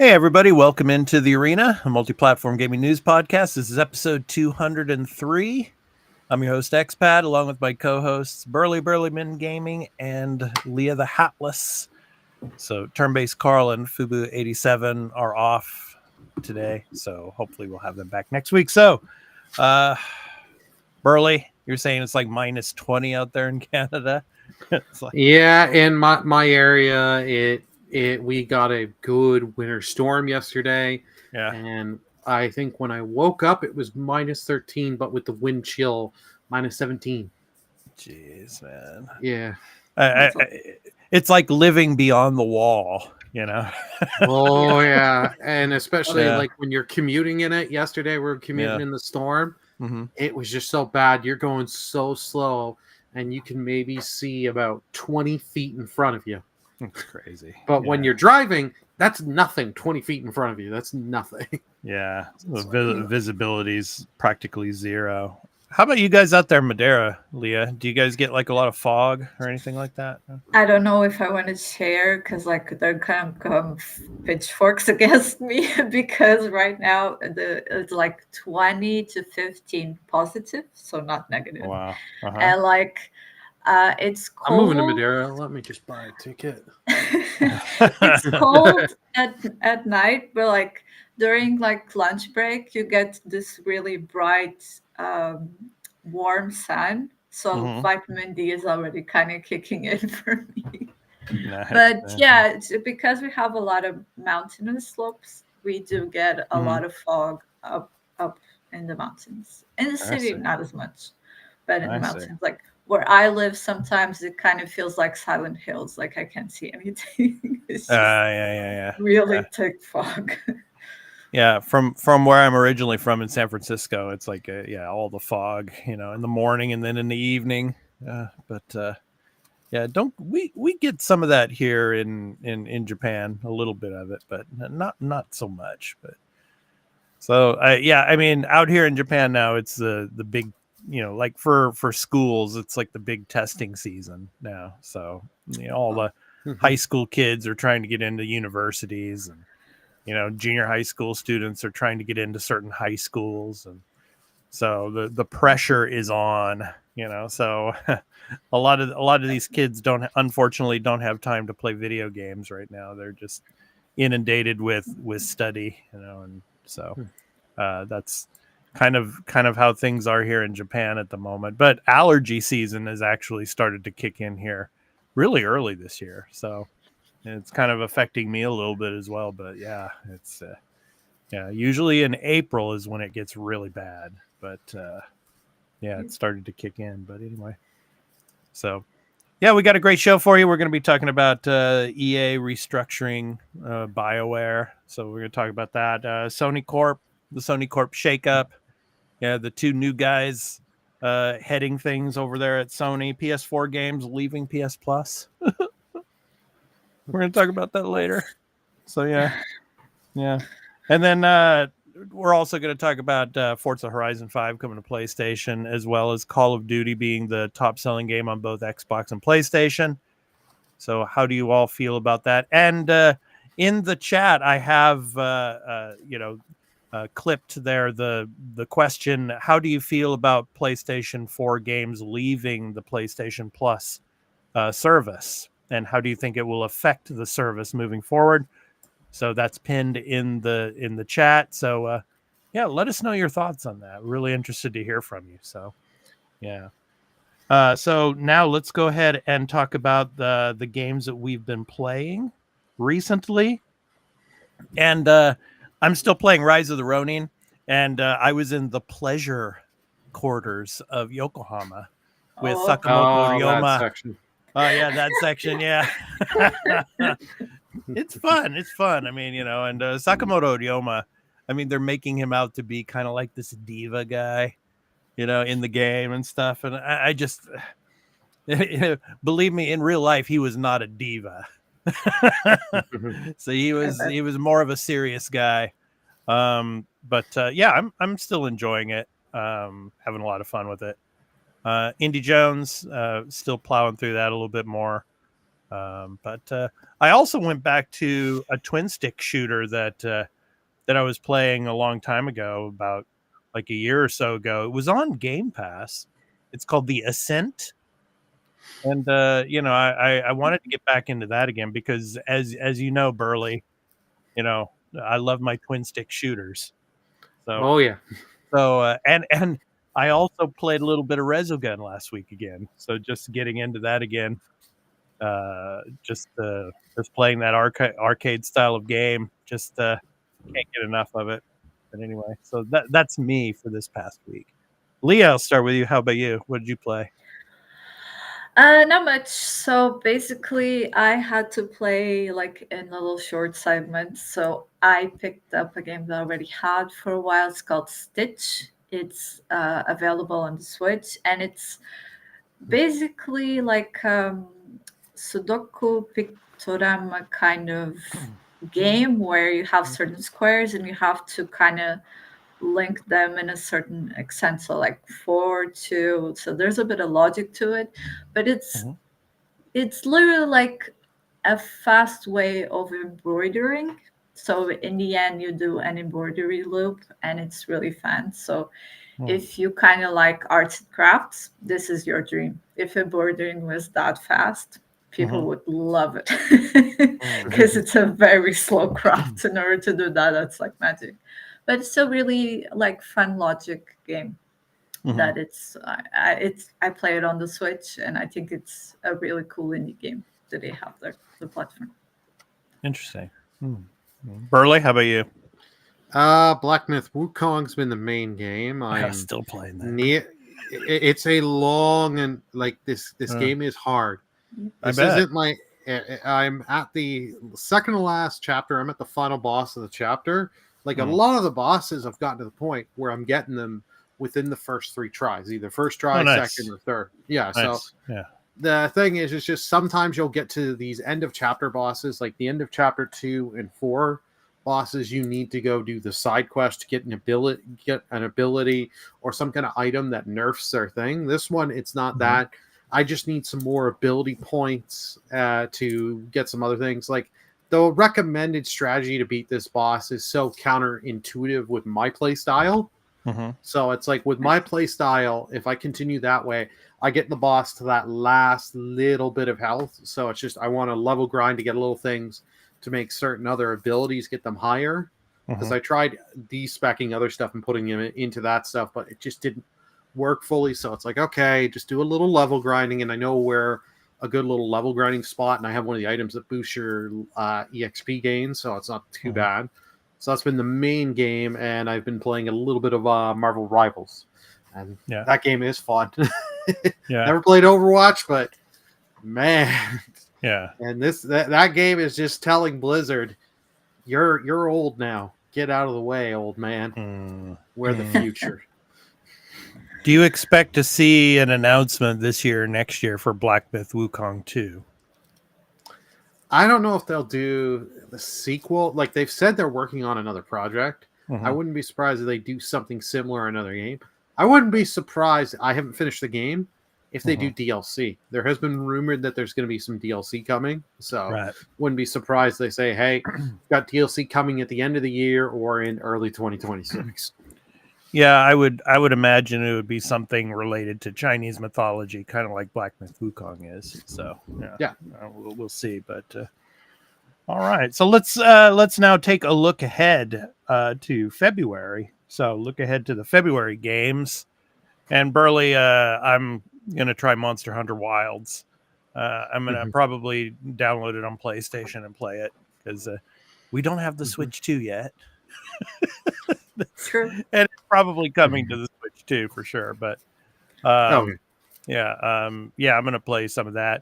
Hey, everybody. Welcome into the Arena, a multi-platform gaming news podcast. This is episode 203. I'm your host, Expat, along with my co-hosts, Burlyman Gaming and Leah the Hatless. So turn-based Carl and Fubu87 are off today, so hopefully we'll have them back next week. So, Burly, you're saying it's like minus 20 out there in Canada? Yeah, in my area, we got a good winter storm yesterday. Yeah. And I think when I woke up, it was minus 13, but with the wind chill, minus 17. Jeez, man. Yeah. It's like living beyond the wall, you know? Oh, yeah. And especially like when you're commuting in it. Yesterday, we were commuting in the storm. Mm-hmm. It was just so bad. You're going so slow, and you can maybe see about 20 feet in front of you. It's crazy. But when you're driving, that's nothing. 20 feet in front of you, that's nothing. Yeah, the visibility is practically zero. How about you guys out there in Madeira, Leah? Do you guys get like a lot of fog or anything like that? I don't know if I want to share because like they're kind of come pitchforks against me because right now it's like 20 to 15 positive, so not negative. Wow. Uh-huh. And like it's cold. I'm moving to Madeira. Let me just buy a ticket. It's cold at night, but like during like lunch break, you get this really bright, warm sun. So vitamin D is already kind of kicking in for me. Nice. But yeah, it's because we have a lot of mountainous slopes, we do get a lot of fog up in the mountains. In the city, not as much, but in the mountains, like where I live, sometimes it kind of feels like Silent Hills. Like I can't see anything. It's just really thick fog. Yeah, from where I'm originally from in San Francisco, it's like all the fog, in the morning and then in the evening. We get some of that here in Japan, a little bit of it, but not so much. But so I mean, out here in Japan now, it's the big, like for schools, it's like the big testing season now. So all the high school kids are trying to get into universities, and junior high school students are trying to get into certain high schools, and so the pressure is on. So a lot of these kids unfortunately don't have time to play video games right now. They're just inundated with study, and so that's kind of how things are here in Japan at the moment. But allergy season has actually started to kick in here really early this year, so it's kind of affecting me a little bit as well. But yeah, it's usually in April is when it gets really bad, but it started to kick in. But anyway, so we got a great show for you. We're going to be talking about EA restructuring BioWare, so we're going to talk about that. Sony CORP, the Sony CORP shakeup. Yeah, the two new guys heading things over there at Sony. PS4 games leaving PS Plus. We're going to talk about that later. So, yeah. And then we're also going to talk about Forza Horizon 5 coming to PlayStation, as well as Call of Duty being the top-selling game on both Xbox and PlayStation. So how do you all feel about that? And in the chat, I have, clipped there the question, how do you feel about PlayStation 4 games leaving the PlayStation Plus service? And how do you think it will affect the service moving forward? So that's pinned in the chat. So let us know your thoughts on that. Really interested to hear from you. So so now let's go ahead and talk about the games that we've been playing recently. And I'm still playing Rise of the Ronin, and I was in the pleasure quarters of Yokohama with Sakamoto Ryoma. That section. Oh yeah, that section, yeah. It's fun. I mean, and Sakamoto Ryoma, I mean, they're making him out to be kind of like this diva guy, in the game and stuff. And I just, believe me, in real life, he was not a diva. So he was more of a serious guy. I'm still enjoying it. Having a lot of fun with it. Indy Jones, still plowing through that a little bit more. But I also went back to a twin stick shooter that I was playing a long time ago, about like a year or so ago. It was on Game Pass. It's called The Ascent. And I wanted to get back into that again because as you know, Burley, I love my twin stick shooters. Oh yeah. And I also played a little bit of Resogun last week again. So just getting into that again. Just playing that arcade style of game. Just can't get enough of it. But anyway, so that's me for this past week. Leah, I'll start with you. How about you? What did you play? Not much. So basically, I had to play like in little short segments. So I picked up a game that I already had for a while. It's called Stitch. It's available on the Switch, and it's basically like Sudoku Pictorama kind of game where you have certain squares and you have to kind of link them in a certain extent. So like 4, 2. So there's a bit of logic to it, but it's literally like a fast way of embroidering. So in the end, you do an embroidery loop, and it's really fun. So if you kind of like arts and crafts, this is your dream. If embroidering was that fast, people would love it because it's a very slow craft. In order to do that, that's like magic. But it's a really like fun logic game that I play it on the Switch, and I think it's a really cool indie game that they have there, the platform. Interesting. Burley, how about you? Black Myth Wukong's been the main game. I'm still playing that. It's a long and like this game is hard. This isn't like I'm at the second to last chapter. I'm at the final boss of the chapter. Like a lot of the bosses, I've gotten to the point where I'm getting them within the first 3 tries, either first try, second, or third. Yeah. Nice. So the thing is, it's just sometimes you'll get to these end of chapter bosses, like the end of chapter 2 and 4 bosses. You need to go do the side quest to get an ability or some kind of item that nerfs their thing. This one, it's not that. I just need some more ability points to get some other things. Like the recommended strategy to beat this boss is so counterintuitive with my play style. So it's like with my play style, if I continue that way, I get the boss to that last little bit of health. So it's just I want to level grind to get little things to make certain other abilities, get them higher. Because I tried de-speccing other stuff and putting them into that stuff, but it just didn't work fully. So it's like, okay, just do a little level grinding, and I know where a good little level grinding spot, and I have one of the items that boosts your EXP gains, so it's not too bad. So that's been the main game, and I've been playing a little bit of Marvel Rivals, and that game is fun. Never played Overwatch, but man, and that game is just telling Blizzard, you're old now. Get out of the way, old man. We're the future. Do you expect to see an announcement this year or next year for Black Myth Wukong 2? I don't know if they'll do the sequel. Like they've said they're working on another project. I wouldn't be surprised if they do something similar in another game. I wouldn't be surprised. I haven't finished the game. If they do DLC, there has been rumored that there's going to be some DLC coming. So wouldn't be surprised they say, hey, we've got DLC coming at the end of the year or in early 2026. Yeah, I would imagine it would be something related to Chinese mythology, kind of like Black Myth Wukong is. So we'll see. But all right, so let's now take a look ahead to February. So look ahead to the February games. And Burley, I'm gonna try Monster Hunter Wilds. I'm gonna probably download it on PlayStation and play it because we don't have the Switch 2 yet. True. And it's probably coming to the Switch 2 for sure. But I'm gonna play some of that.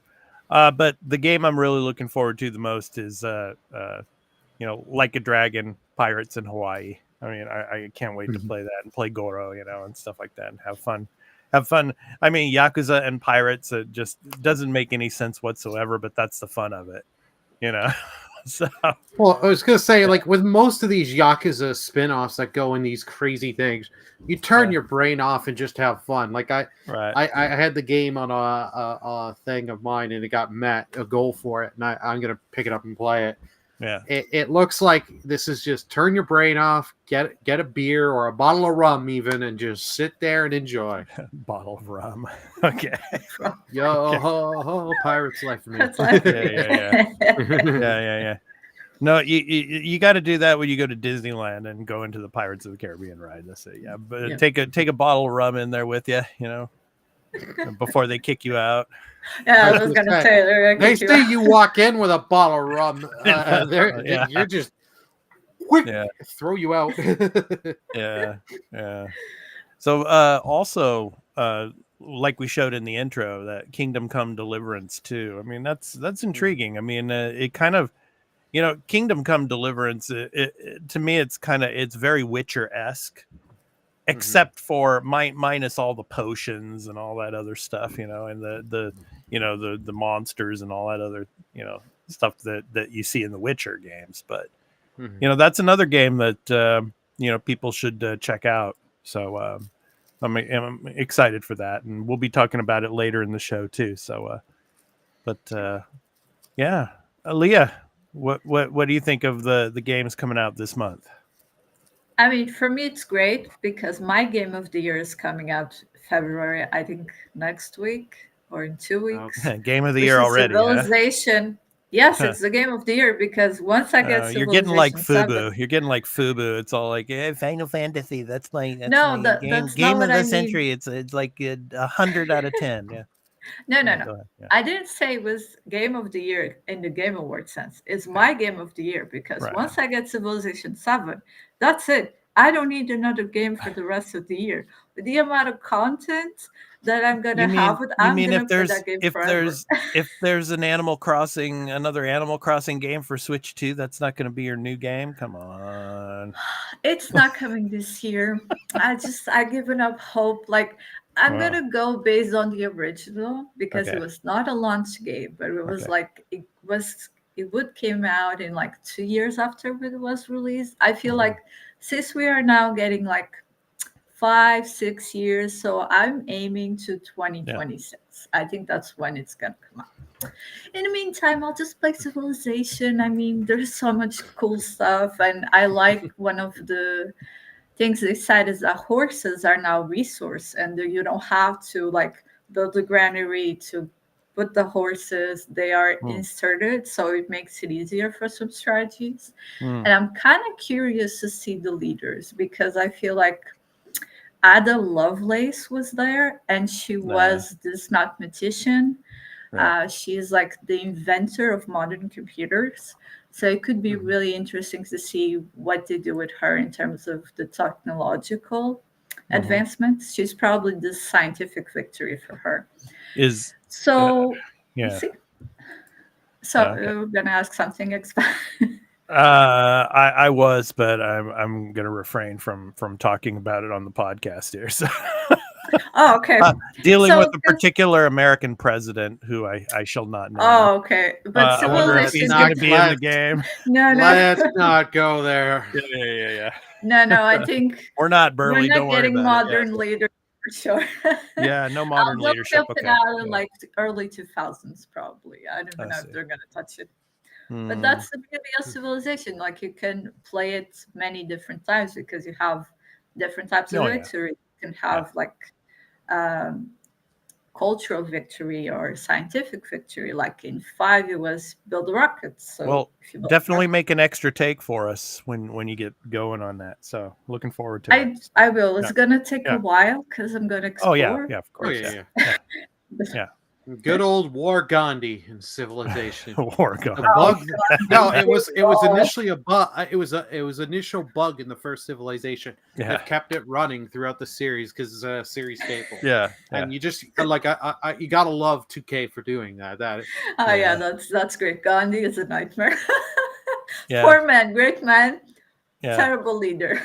But the game I'm really looking forward to the most is Like a Dragon, Pirates in Hawaii. I mean, I can't wait to play that and play Goro, and stuff like that, and have fun. I mean, Yakuza and Pirates, it just doesn't make any sense whatsoever, but that's the fun of it, So Well, I was gonna say, like with most of these Yakuza spin-offs that go in these crazy things, you turn your brain off and just have fun. Like right. I had the game on a thing of mine, and it got met a goal for it, and I'm gonna pick it up and play it. Yeah. It looks like this is just turn your brain off, get a beer or a bottle of rum even, and just sit there and enjoy. Bottle of rum. Okay. Yo ho ho, pirate's life for me. That's like Yeah. No, you got to do that when you go to Disneyland and go into the Pirates of the Caribbean ride. That's it. Yeah, but take a bottle of rum in there with you, before they kick you out. Yeah, I was gonna say they say you walk in with a bottle of rum. You're just quick, throw you out. Yeah. So also, like we showed in the intro, that Kingdom Come Deliverance too. I mean, that's intriguing. I mean, it kind of, Kingdom Come Deliverance. To me, it's very Witcher-esque. Except for minus all the potions and all that other stuff, and the monsters and all that other stuff that you see in the Witcher games. But that's another game that people should check out. So I'm excited for that, and we'll be talking about it later in the show too. So, yeah, Leah, what do you think of the games coming out this month? I mean, for me, it's great because my game of the year is coming out February, I think next week or in 2 weeks. Game of the year already. Civilization. Huh? Yes, it's the game of the year because once I get you're getting like FUBU. You're getting like FUBU. It's all like Final Fantasy. That's my game of the century. It's like 100 out of 10. Yeah. No. Yeah. I didn't say it was game of the year in the Game Award sense. It's my game of the year because once I get Civilization 7, that's it. I don't need another game for the rest of the year. With the amount of content that I'm gonna have, I'm gonna play that game forever. If there's another Animal Crossing game for Switch 2, that's not going to be your new game. Come on, it's not coming this year. I given up hope. Like I'm gonna go based on the original because it was not a launch game, but it was like it would came out in like 2 years after it was released. I feel like since we are now getting like 5-6 years, so I'm aiming to 2026. I think that's when it's gonna come out. In the meantime, I'll just play Civilization. I mean, there's so much cool stuff, and I like one of the things they said is that horses are now resource, and you don't have to like build a granary to put the horses. They are inserted, so it makes it easier for some strategies. And I'm kind of curious to see the leaders because I feel like Ada Lovelace was there, and she was this mathematician. She's like the inventor of modern computers. So it could be really interesting to see what they do with her in terms of the technological advancements. She's probably the scientific victory for her. So you're gonna ask something. I was, but I'm gonna refrain from talking about it on the podcast here. So. Oh, okay. Dealing with a particular American president who I shall not know. Oh, okay. But I wonder if he's going to be in the game. No. Let's not go there. Yeah. No. I think we're not Burley. We're not don't worry getting about modern leaders for sure. Yeah, no modern leadership. Okay. Out in like early 2000s, probably. I don't know if they're going to touch it. But that's the beauty of Civilization. Like you can play it many different times because you have different types of victory. You can have like cultural victory or scientific victory. Like in 5, it was build rockets. So definitely make an extra take for us when you get going on that. So looking forward to it. I will. It's gonna take a while because I'm gonna explore. Oh yeah, of course. Yeah. Good old War Gandhi in Civilization. War Gandhi. No, it was initially a bug. It was initial bug in the first Civilization that kept it running throughout the series because it's a series staple. Yeah. And you just like you gotta love 2K for doing that. That's great. Gandhi is a nightmare. Poor man, great man, terrible leader.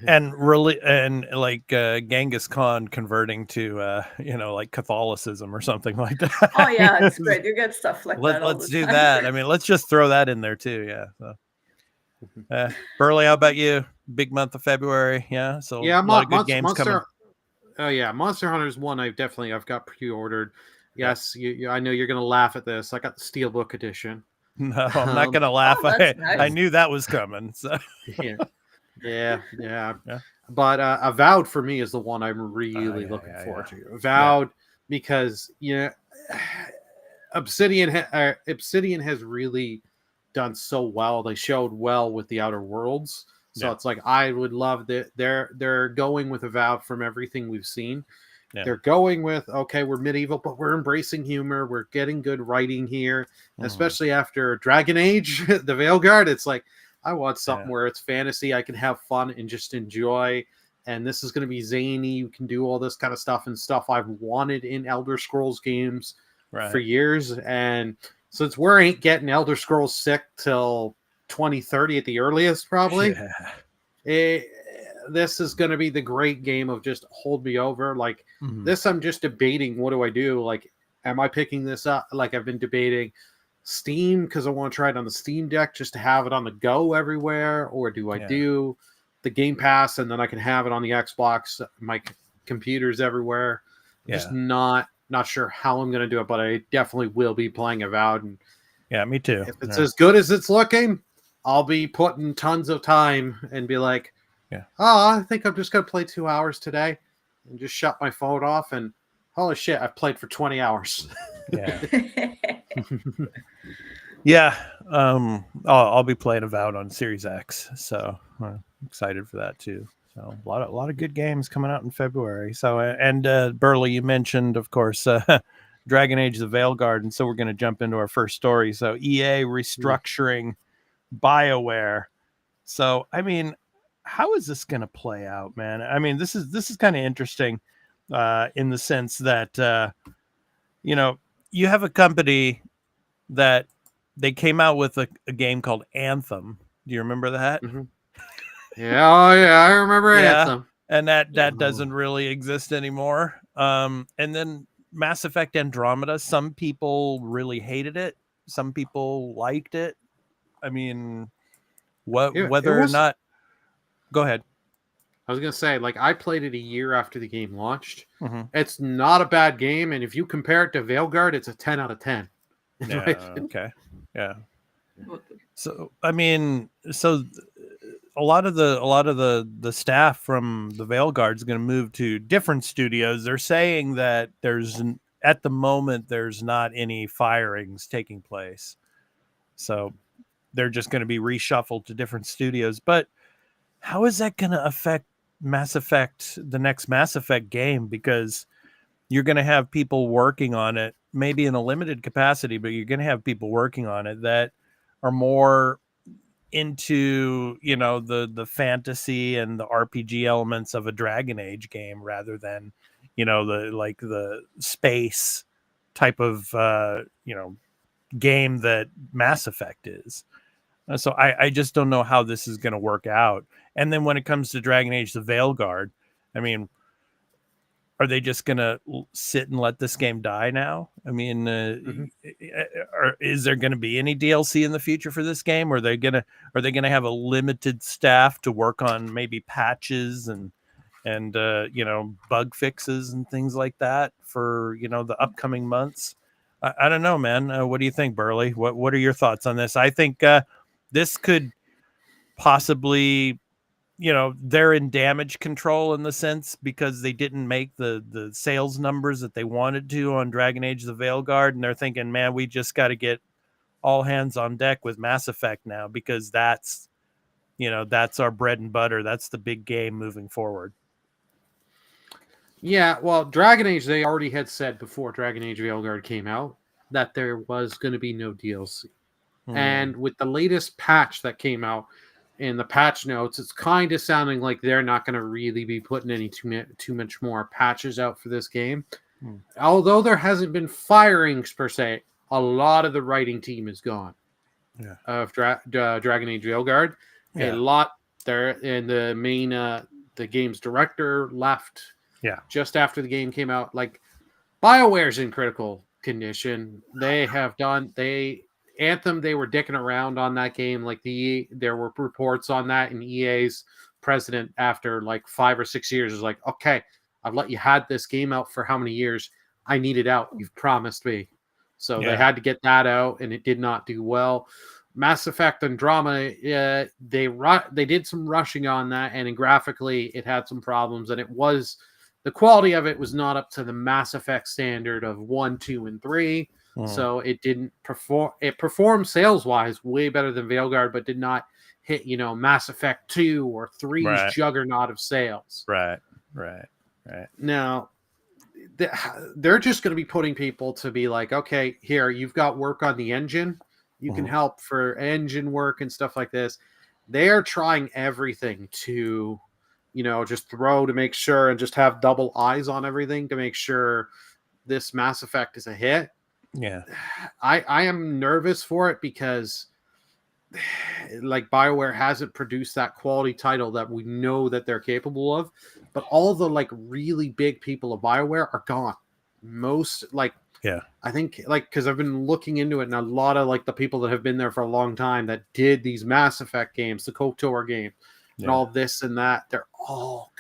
and really, and like Genghis Khan converting to like Catholicism or something like that. Oh yeah, it's great. You get stuff like that all Let's the do time. that. I mean, let's just throw that in there too. Yeah. So, Burley, how about you? Big month of February. Yeah. So Yeah, a lot of good games coming. Oh yeah, Monster Hunter's one I've got pre-ordered. Yes, I know you're gonna laugh at this. I got the Steelbook edition. No, I'm not gonna laugh. Oh, that's I nice. knew that was coming. So yeah. yeah. But Avowed for me is the one I'm really looking forward to. Avowed because Obsidian has really done so well. They showed well with the Outer Worlds. So it's like I would love that they're going with Avowed from everything we've seen. Yeah. They're going with, okay, we're medieval, but we're embracing humor. We're getting good writing here, especially after Dragon Age, the Veilguard. It's like, I want something where it's fantasy. I can have fun and just enjoy. And this is going to be zany. You can do all this kind of stuff and stuff I've wanted in Elder Scrolls games for years. And since we ain't getting Elder Scrolls 6 till 2030 at the earliest, probably. Yeah. This is going to be the great game of just hold me over. Like this, I'm just debating. What do I do? Like, am I picking this up? Like I've been debating Steam because I want to try it on the Steam Deck just to have it on the go everywhere. Or do I do the Game Pass and then I can have it on the Xbox, my computers everywhere? Just not sure how I'm going to do it, but I definitely will be playing Avowed. And yeah, me too. If it's as good as it's looking, I'll be putting tons of time and be like, I think I'm just going to play 2 hours today and just shut my phone off. And holy shit, I've played for 20 hours. Yeah. I'll be playing Avowed on Series X. So I'm excited for that too. So a lot of good games coming out in February. So, and Burley, you mentioned, of course, Dragon Age, the Veilguard. And so we're going to jump into our first story. So EA restructuring BioWare. So, I mean, how is this going to play out, man? I mean, this is kind of interesting in the sense that, you have a company that they came out with a game called Anthem. Do you remember that? Yeah. Oh yeah. I remember Anthem. And that doesn't really exist anymore. And then Mass Effect Andromeda, some people really hated it. Some people liked it. I mean, whether or not, go ahead. I was going to say, like, I played it a year after the game launched. It's not a bad game. And if you compare it to Veilguard, it's a 10 out of 10. Yeah. Okay. Yeah. So, I mean, a lot of the staff from the Veilguard is going to move to different studios. They're saying that at the moment, there's not any firings taking place. So they're just going to be reshuffled to different studios. But how is that going to affect Mass Effect, the next Mass Effect game? Because you're going to have people working on it, maybe in a limited capacity, but you're going to have people working on it that are more into, the fantasy and the RPG elements of a Dragon Age game rather than, the space type of, game that Mass Effect is. So I just don't know how this is going to work out. And then when it comes to Dragon Age, the Veilguard, I mean, are they just going to sit and let this game die now? I mean, is there going to be any DLC in the future for this game? Or are they going to have a limited staff to work on maybe patches and bug fixes and things like that for, the upcoming months? I don't know, man. What do you think, Burley? What are your thoughts on this? I think this could possibly, they're in damage control in the sense because they didn't make the sales numbers that they wanted to on Dragon Age the Veilguard, and they're thinking, man, we just got to get all hands on deck with Mass Effect now because that's our bread and butter. That's the big game moving forward. Yeah, well, Dragon Age, they already had said before Dragon Age Veilguard came out that there was going to be no DLC. And with the latest patch that came out in the patch notes, it's kind of sounding like they're not going to really be putting any too much more patches out for this game. Although there hasn't been firings per se, a lot of the writing team is gone of Dragon Age Veilguard. A lot the main the game's director left. Yeah. Just after the game came out, like BioWare's in critical condition. They have done Anthem. They were dicking around on that game. Like there were reports on that, and EA's president, after like 5 or 6 years, was like, "Okay, I've let you had this game out for how many years? I need it out. You've promised me." So they had to get that out, and it did not do well. Mass Effect Andromeda, they did some rushing on that, and graphically it had some problems, and the quality of it was not up to the Mass Effect standard of 1, 2, and 3. So it didn't perform. It performed sales wise way better than Veilguard, but did not hit Mass Effect 2 or 3's juggernaut of sales. Right. Now they're just going to be putting people to be like, okay, here, you've got work on the engine. You can help for engine work and stuff like this. They are trying everything to, just throw to make sure, and just have double eyes on everything to make sure this Mass Effect is a hit. Yeah. I am nervous for it because like BioWare hasn't produced that quality title that we know that they're capable of, but all the like really big people of BioWare are gone. Most I think because I've been looking into it, and a lot of like the people that have been there for a long time that did these Mass Effect games, the KOTOR game, and all this and that, they're all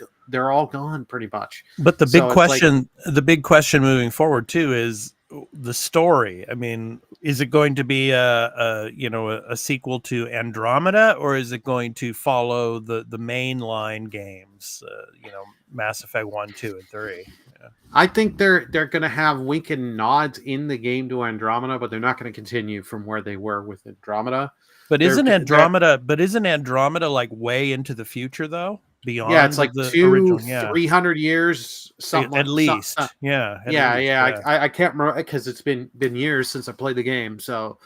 gone pretty much. But the big question moving forward too is the story. I mean, is it going to be a sequel to Andromeda, or is it going to follow the mainline games? Mass Effect 1, 2, and 3. Yeah. I think they're going to have wink and nods in the game to Andromeda, but they're not going to continue from where they were with Andromeda. But isn't Andromeda like way into the future though? Beyond, yeah, it's like the 300 years, something at least. I can't remember because it's been years since I played the game, so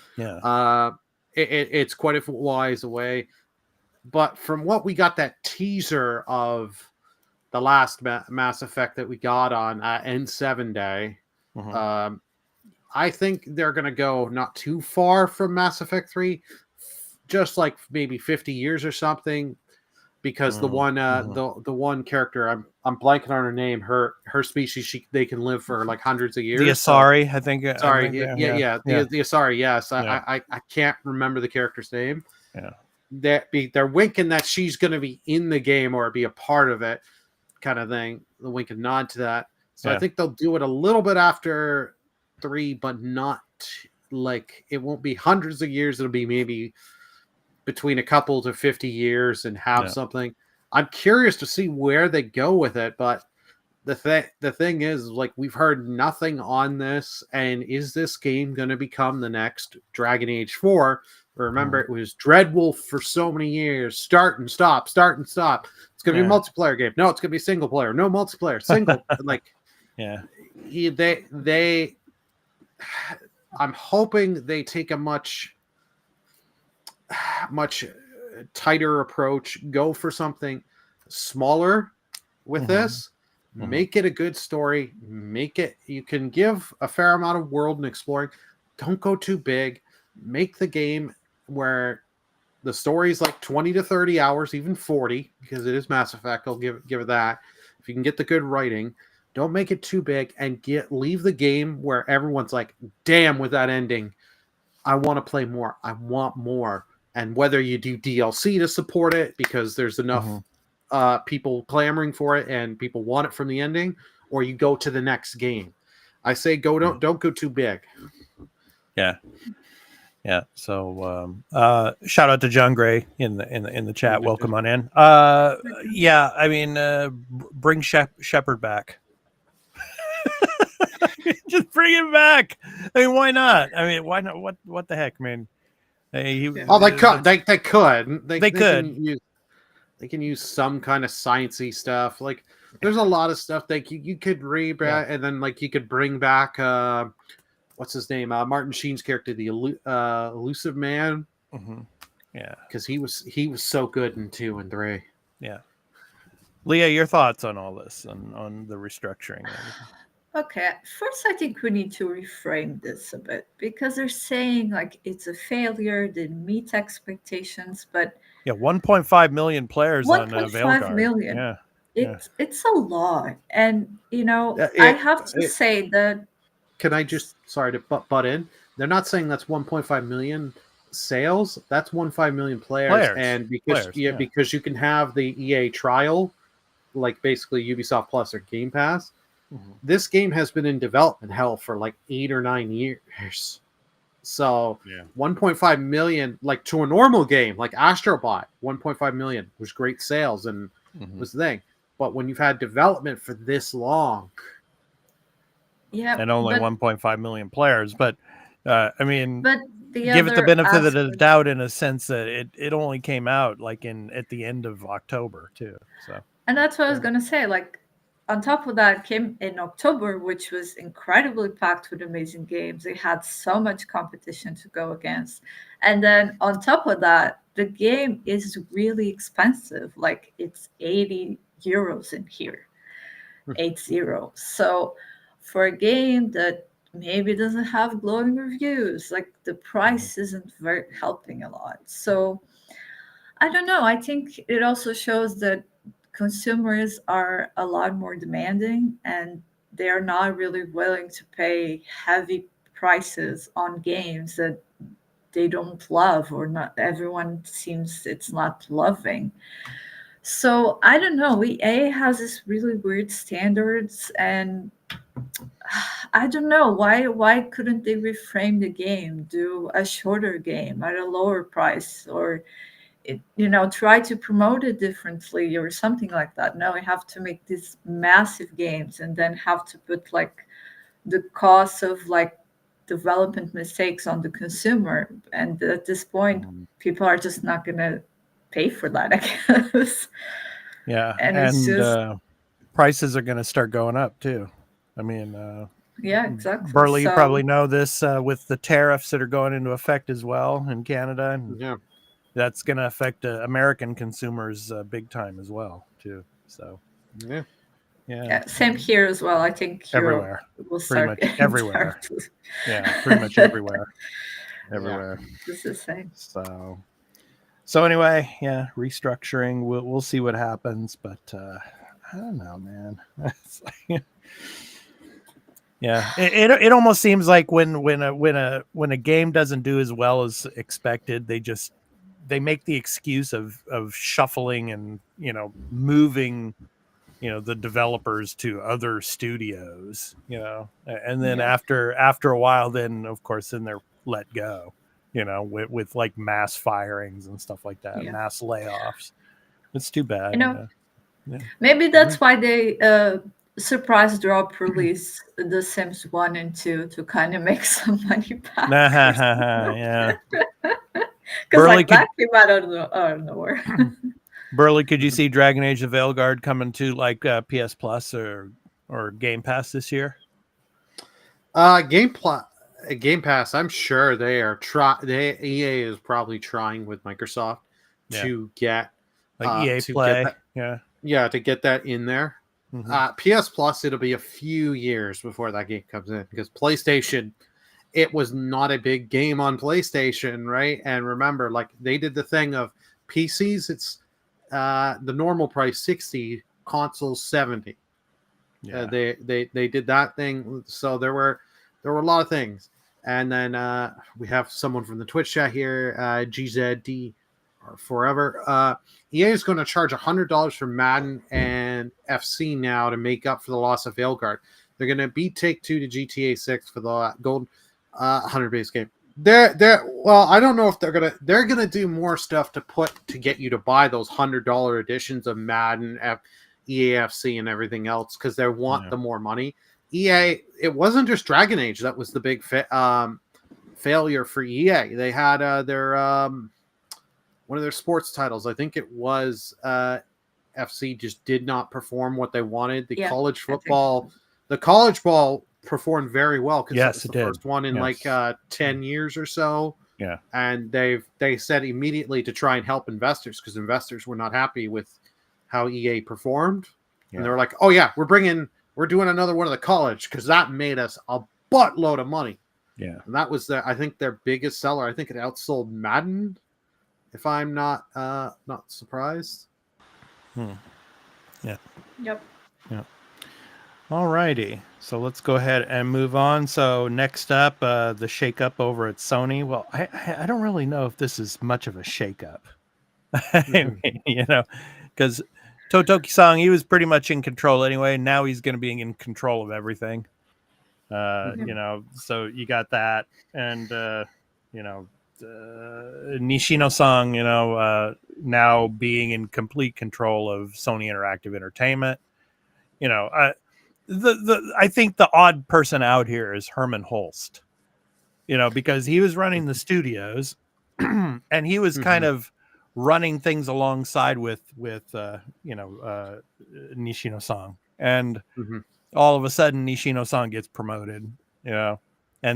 it's quite a while away. But from what we got, that teaser of the last Mass Effect that we got on N7 Day, I think they're going to go not too far from Mass Effect 3, just like maybe 50 years or something. Because the one character, I'm blanking on her name. Her species, they can live for like hundreds of years. The Asari, I think. The Asari. Yes, I can't remember the character's name. Yeah, they're winking that she's going to be in the game or be a part of it, kind of thing. The wink and nod to that. So I think they'll do it a little bit after 3, but not like it won't be hundreds of years. It'll be maybe between a couple to 50 years and have something. I'm curious to see where they go with it, but the thing is, like, we've heard nothing on this, and is this game going to become the next Dragon Age 4? Remember, it was Dreadwolf for so many years. Start and stop. It's going to be a multiplayer game. No, it's going to be single player. No multiplayer. Single. I'm hoping they take a much tighter approach, go for something smaller with this, make it a good story, you can give a fair amount of world and exploring, don't go too big, make the game where the story's like 20 to 30 hours, even 40, because it is Mass Effect. I'll give it that. If you can get the good writing, don't make it too big, and leave the game where everyone's like, damn, with that ending, I want to play more. I want more. And whether you do DLC to support it because there's enough people clamoring for it and people want it from the ending, or you go to the next game. I say don't go too big. Yeah. So shout out to John Gray in the chat. Welcome on in. I mean, bring Shepard back. Just bring him back. I mean, why not? I mean, why not? What the heck, man? They could. They could. They can use some kind of sciencey stuff. Like, there's a lot of stuff that you could read back, and then like you could bring back what's his name? Martin Sheen's character, the elusive man. Yeah, because he was so good in 2 and 3. Yeah, Leah, your thoughts on all this, on the restructuring? Okay, first I think we need to reframe this a bit, because they're saying like it's a failure, didn't meet expectations, but Yeah, 1.5 million players on 1.5 Veilguard. million. Yeah. It's a lot. And, Yeah, I have to say that. Can I just, sorry to butt in? They're not saying that's 1.5 million sales. That's 1.5 million players. And because because you can have the EA trial, like basically Ubisoft Plus or Game Pass. Mm-hmm. This game has been in development hell for like 8 or 9 years. So 1.5 million, like to a normal game like Astrobot, 1.5 million was great sales and was the thing. But when you've had development for this long, and only 1.5 million players, but I mean, but give it the benefit of the doubt in a sense that it only came out like at the end of October too. So, and that's what I was gonna say. Like, on top of that, came in October, which was incredibly packed with amazing games. They had so much competition to go against, and then on top of that, the game is really expensive. Like, it's 80 euros in here, 80. So for a game that maybe doesn't have glowing reviews, like, the price isn't very helping a lot. So I don't know. I think it also shows that consumers are a lot more demanding, and they're not really willing to pay heavy prices on games that they don't love, or not everyone seems it's not loving. So I don't know. EA has this really weird standards, and I don't know why couldn't they reframe the game, do a shorter game at a lower price, or try to promote it differently or something like that. No, we have to make these massive games and then have to put like the cost of like development mistakes on the consumer. And at this point, people are just not gonna pay for that, I guess. Yeah, and it's just prices are going to start going up too. I mean, yeah, exactly. Burley, you probably know this with the tariffs that are going into effect as well in Canada, and that's going to affect American consumers big time as well too. So yeah, same here as well. I think everywhere, will pretty much everywhere. Yeah, pretty much everywhere. It's the same. So anyway, yeah, restructuring. We'll see what happens, but I don't know, man. Yeah, it almost seems like when a game doesn't do as well as expected, they make the excuse of shuffling and moving the developers to other studios, and then after a while, then of course then they're let go, with like mass firings and stuff like that, mass layoffs. It's too bad. Maybe that's why they surprise drop release The Sims 1 and 2 to kind of make some money back. Yeah. Because like that came out of nowhere. Burley, could you see Dragon Age of Veilguard coming to like PS Plus or Game Pass this year? Game Pass, I'm sure they are EA is probably trying with Microsoft to get like EA to Play, get that, to get that in there. PS Plus, it'll be a few years before that game comes in, because PlayStation, it was not a big game on PlayStation, right? And remember, like, they did the thing of PCs, it's the normal price 60, consoles 70. They did that thing. So there were a lot of things. And then we have someone from the Twitch chat here, GZD or forever. EA is going to charge $100 for Madden and FC now to make up for the loss of Veilguard. They're going to beat Take-Two to GTA 6 for the gold 100 base game. Well, I don't know if they're gonna do more stuff to get you to buy those $100 editions of Madden, EAFC, and everything else, because they want the more money. EA, it wasn't just Dragon Age that was the big failure for EA. They had their one of their sports titles. I think it was FC just did not perform what they wanted. The college football, the college ball performed very well, because yes, it was the first one in like 10 years or so. Yeah, and they said immediately to try and help investors, because investors were not happy with how EA performed, and they were like, "Oh yeah, we're doing another one of the college, because that made us a buttload of money." Yeah, and that was I think their biggest seller. I think it outsold Madden if I'm not surprised. Yeah. Yep. Yeah. All righty. So let's go ahead and move on. So next up, the shakeup over at Sony. Well, I don't really know if this is much of a shakeup. I mean, because Totoki-san, he was pretty much in control anyway. Now he's going to be in control of everything. So you got that, and Nishino-san, now being in complete control of Sony Interactive Entertainment. I think the odd person out here is Herman Holst, because he was running the studios and he was kind of running things alongside with Nishino-san, and all of a sudden Nishino-san gets promoted, and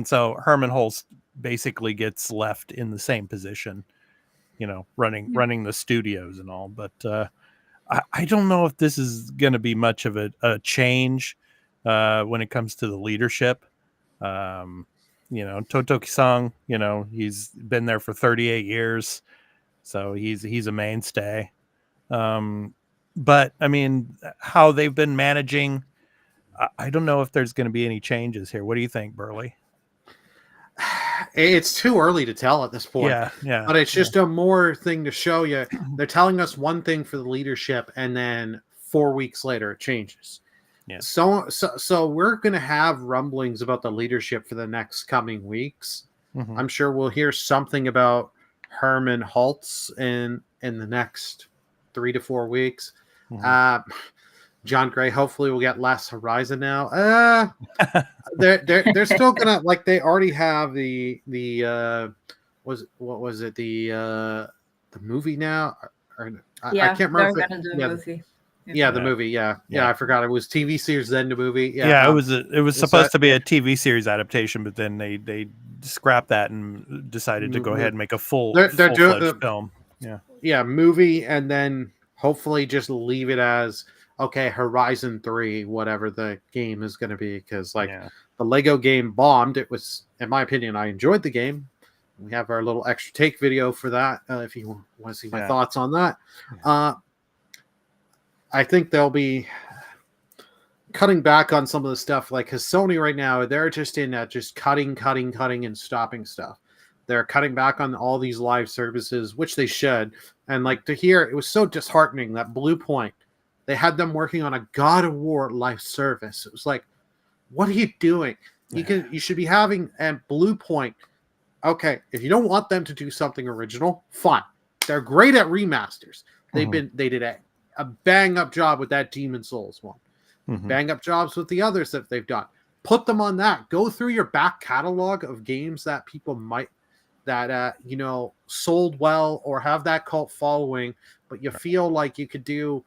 so Herman Holst basically gets left in the same position, running the studios and all. But I don't know if this is going to be much of a change when it comes to the leadership. Totoki-san, he's been there for 38 years, so he's a mainstay. But I mean, how they've been managing, I don't know if there's going to be any changes here. What do you think, Burley? It's too early to tell at this point. Yeah. But it's just a more thing to show you. They're telling us one thing for the leadership, and then 4 weeks later it changes. Yeah. So we're going to have rumblings about the leadership for the next coming weeks. I'm sure we'll hear something about Herman Holtz in the next 3 to 4 weeks. John Gray hopefully will get less Horizon now. They're still gonna, like, they already have the movie now? I can't remember. They're gonna do a movie. The movie. Yeah, I forgot it was TV series then the movie. It was supposed to be a TV series adaptation, but then they scrapped that and decided to go ahead and make a full-fledged film. Yeah, movie, and then hopefully just leave it as Horizon 3, whatever the game is going to be, because the Lego game bombed. It was, in my opinion, I enjoyed the game. We have our little extra take video for that if you want to see my thoughts on that. I think they'll be cutting back on some of the stuff, because Sony right now, they're just in that just cutting and stopping stuff. They're cutting back on all these live services, which they should. And to hear, it was so disheartening that Blue Point, they had them working on a God of War live service. It was like, what are you doing? You should be having at Blue Point. Okay, if you don't want them to do something original, fine. They're great at remasters. They did a bang up job with that Demon's Souls one. Bang up jobs with the others that they've done. Put them on that. Go through your back catalog of games that people might sold well or have that cult following, but you feel like you could do.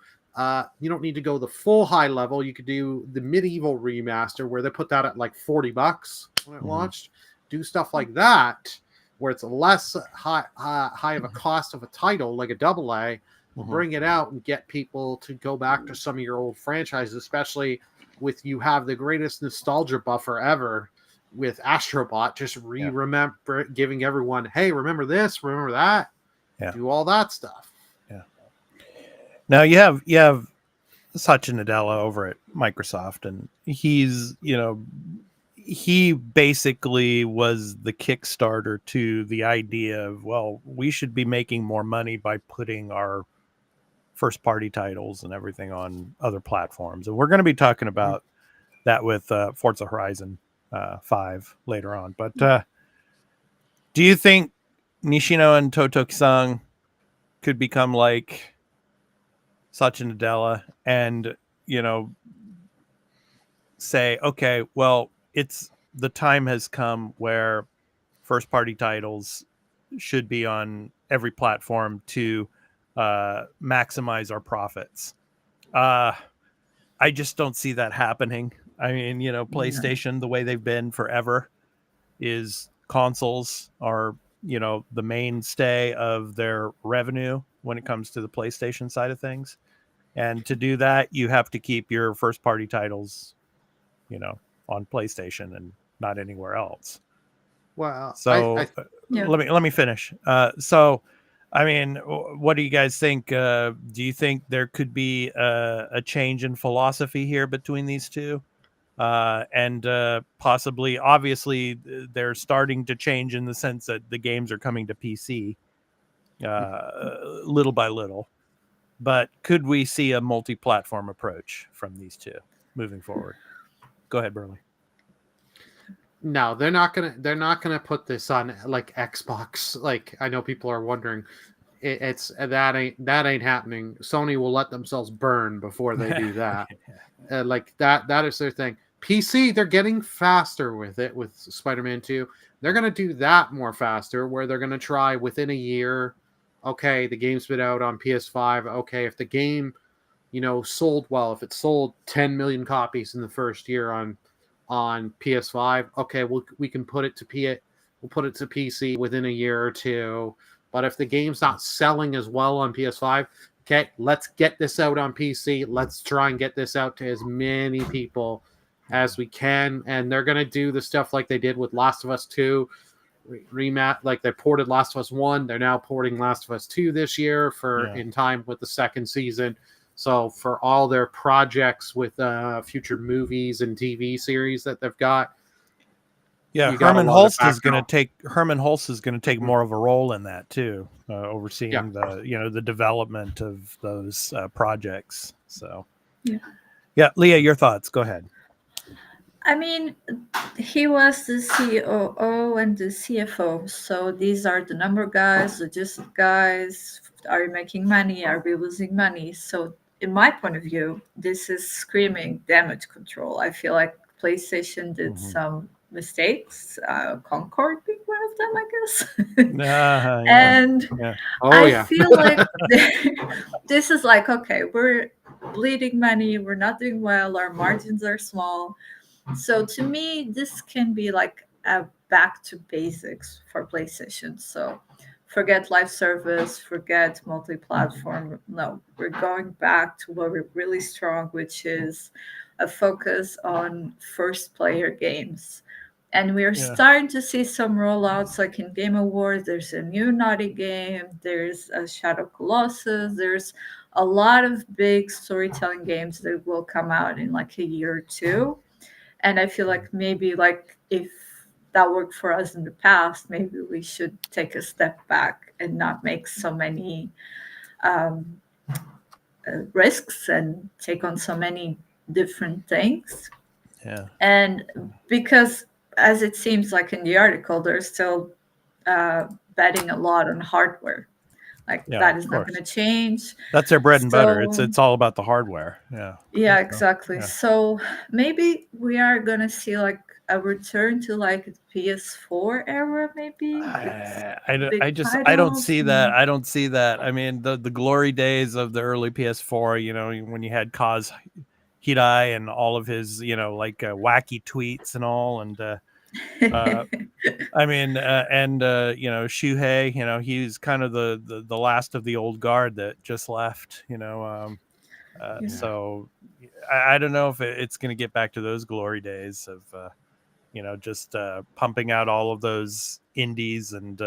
You don't need to go the full high level. You could do the medieval remaster where they put that at like $40 when it launched. Do stuff like that where it's less high of a cost of a title, like a AA. Bring it out and get people to go back to some of your old franchises, especially with you have the greatest nostalgia buffer ever with Astrobot. Just remember giving everyone, hey, remember this, remember that, do all that stuff. Now you have Satya Nadella over at Microsoft, and he's he basically was the Kickstarter to the idea of, well, we should be making more money by putting our first party titles and everything on other platforms, and we're going to be talking about that with Forza Horizon 5 later on. But do you think Nishino and Totoki-san could become like Satya Nadella and say, okay, well, it's the time has come where first party titles should be on every platform to maximize our profits? I just don't see that happening. I mean, PlayStation, the way they've been forever, is consoles are the mainstay of their revenue when it comes to the PlayStation side of things. And to do that, you have to keep your first party titles, on PlayStation and not anywhere else. Well, so let me finish. So I mean, what do you guys think? Do you think there could be a change in philosophy here between these two? And possibly, obviously, they're starting to change in the sense that the games are coming to PC little by little. But could we see a multi-platform approach from these two moving forward? Go ahead, Burley. No, they're not gonna put this on like Xbox. Like, I know people are wondering, it's that ain't happening. Sony will let themselves burn before they do that. Like that is their thing. PC, they're getting faster with it with Spider-Man 2. They're gonna do that more faster, where they're gonna try within a year. Okay, the game's been out on PS5. Okay, if the game, sold well, if it sold 10 million copies in the first year on PS5, okay, we can put it to PC within a year or two. But if the game's not selling as well on PS5, okay, let's get this out on PC. Let's try and get this out to as many people as we can. And they're gonna do the stuff like they did with Last of Us 2 like they ported Last of Us 1. They're now porting Last of Us 2 this year in time with the second season. So for all their projects with future movies and TV series that they've got, Herman Hulst is going to take more of a role in that too, overseeing the development of those projects. So, Leah, your thoughts? Go ahead. I mean, he was the COO and the CFO, so these are the number guys, logistic guys. Are we making money? Are we losing money? So, in my point of view, this is screaming damage control. I feel like PlayStation did some mistakes, Concord being one of them, I guess. I feel like this is like, okay, we're bleeding money, we're not doing well, our margins are small. So to me, this can be like a back to basics for PlayStation. So forget live service, forget multi-platform. No, we're going back to where we're really strong, which is a focus on first player games. And we're starting to see some rollouts, like in Game Awards, there's a new Naughty game, there's a Shadow Colossus, there's a lot of big storytelling games that will come out in like a year or two. And I feel like maybe like if that worked for us in the past, maybe we should take a step back and not make so many risks and take on so many different things. And because, as it seems like in the article, they're still betting a lot on hardware. Like that is not going to change. That's their bread and butter. It's all about the hardware. Yeah, exactly. So maybe we are going to see like a return to like PS4 era, maybe. I don't see that. I don't see that. I mean, the glory days of the early PS4, when you had Kaz Hirai and all of his, wacky tweets and all, and I mean, Shuhei, he's kind of the last of the old guard that just left, So I don't know if it's going to get back to those glory days of, just pumping out all of those indies and,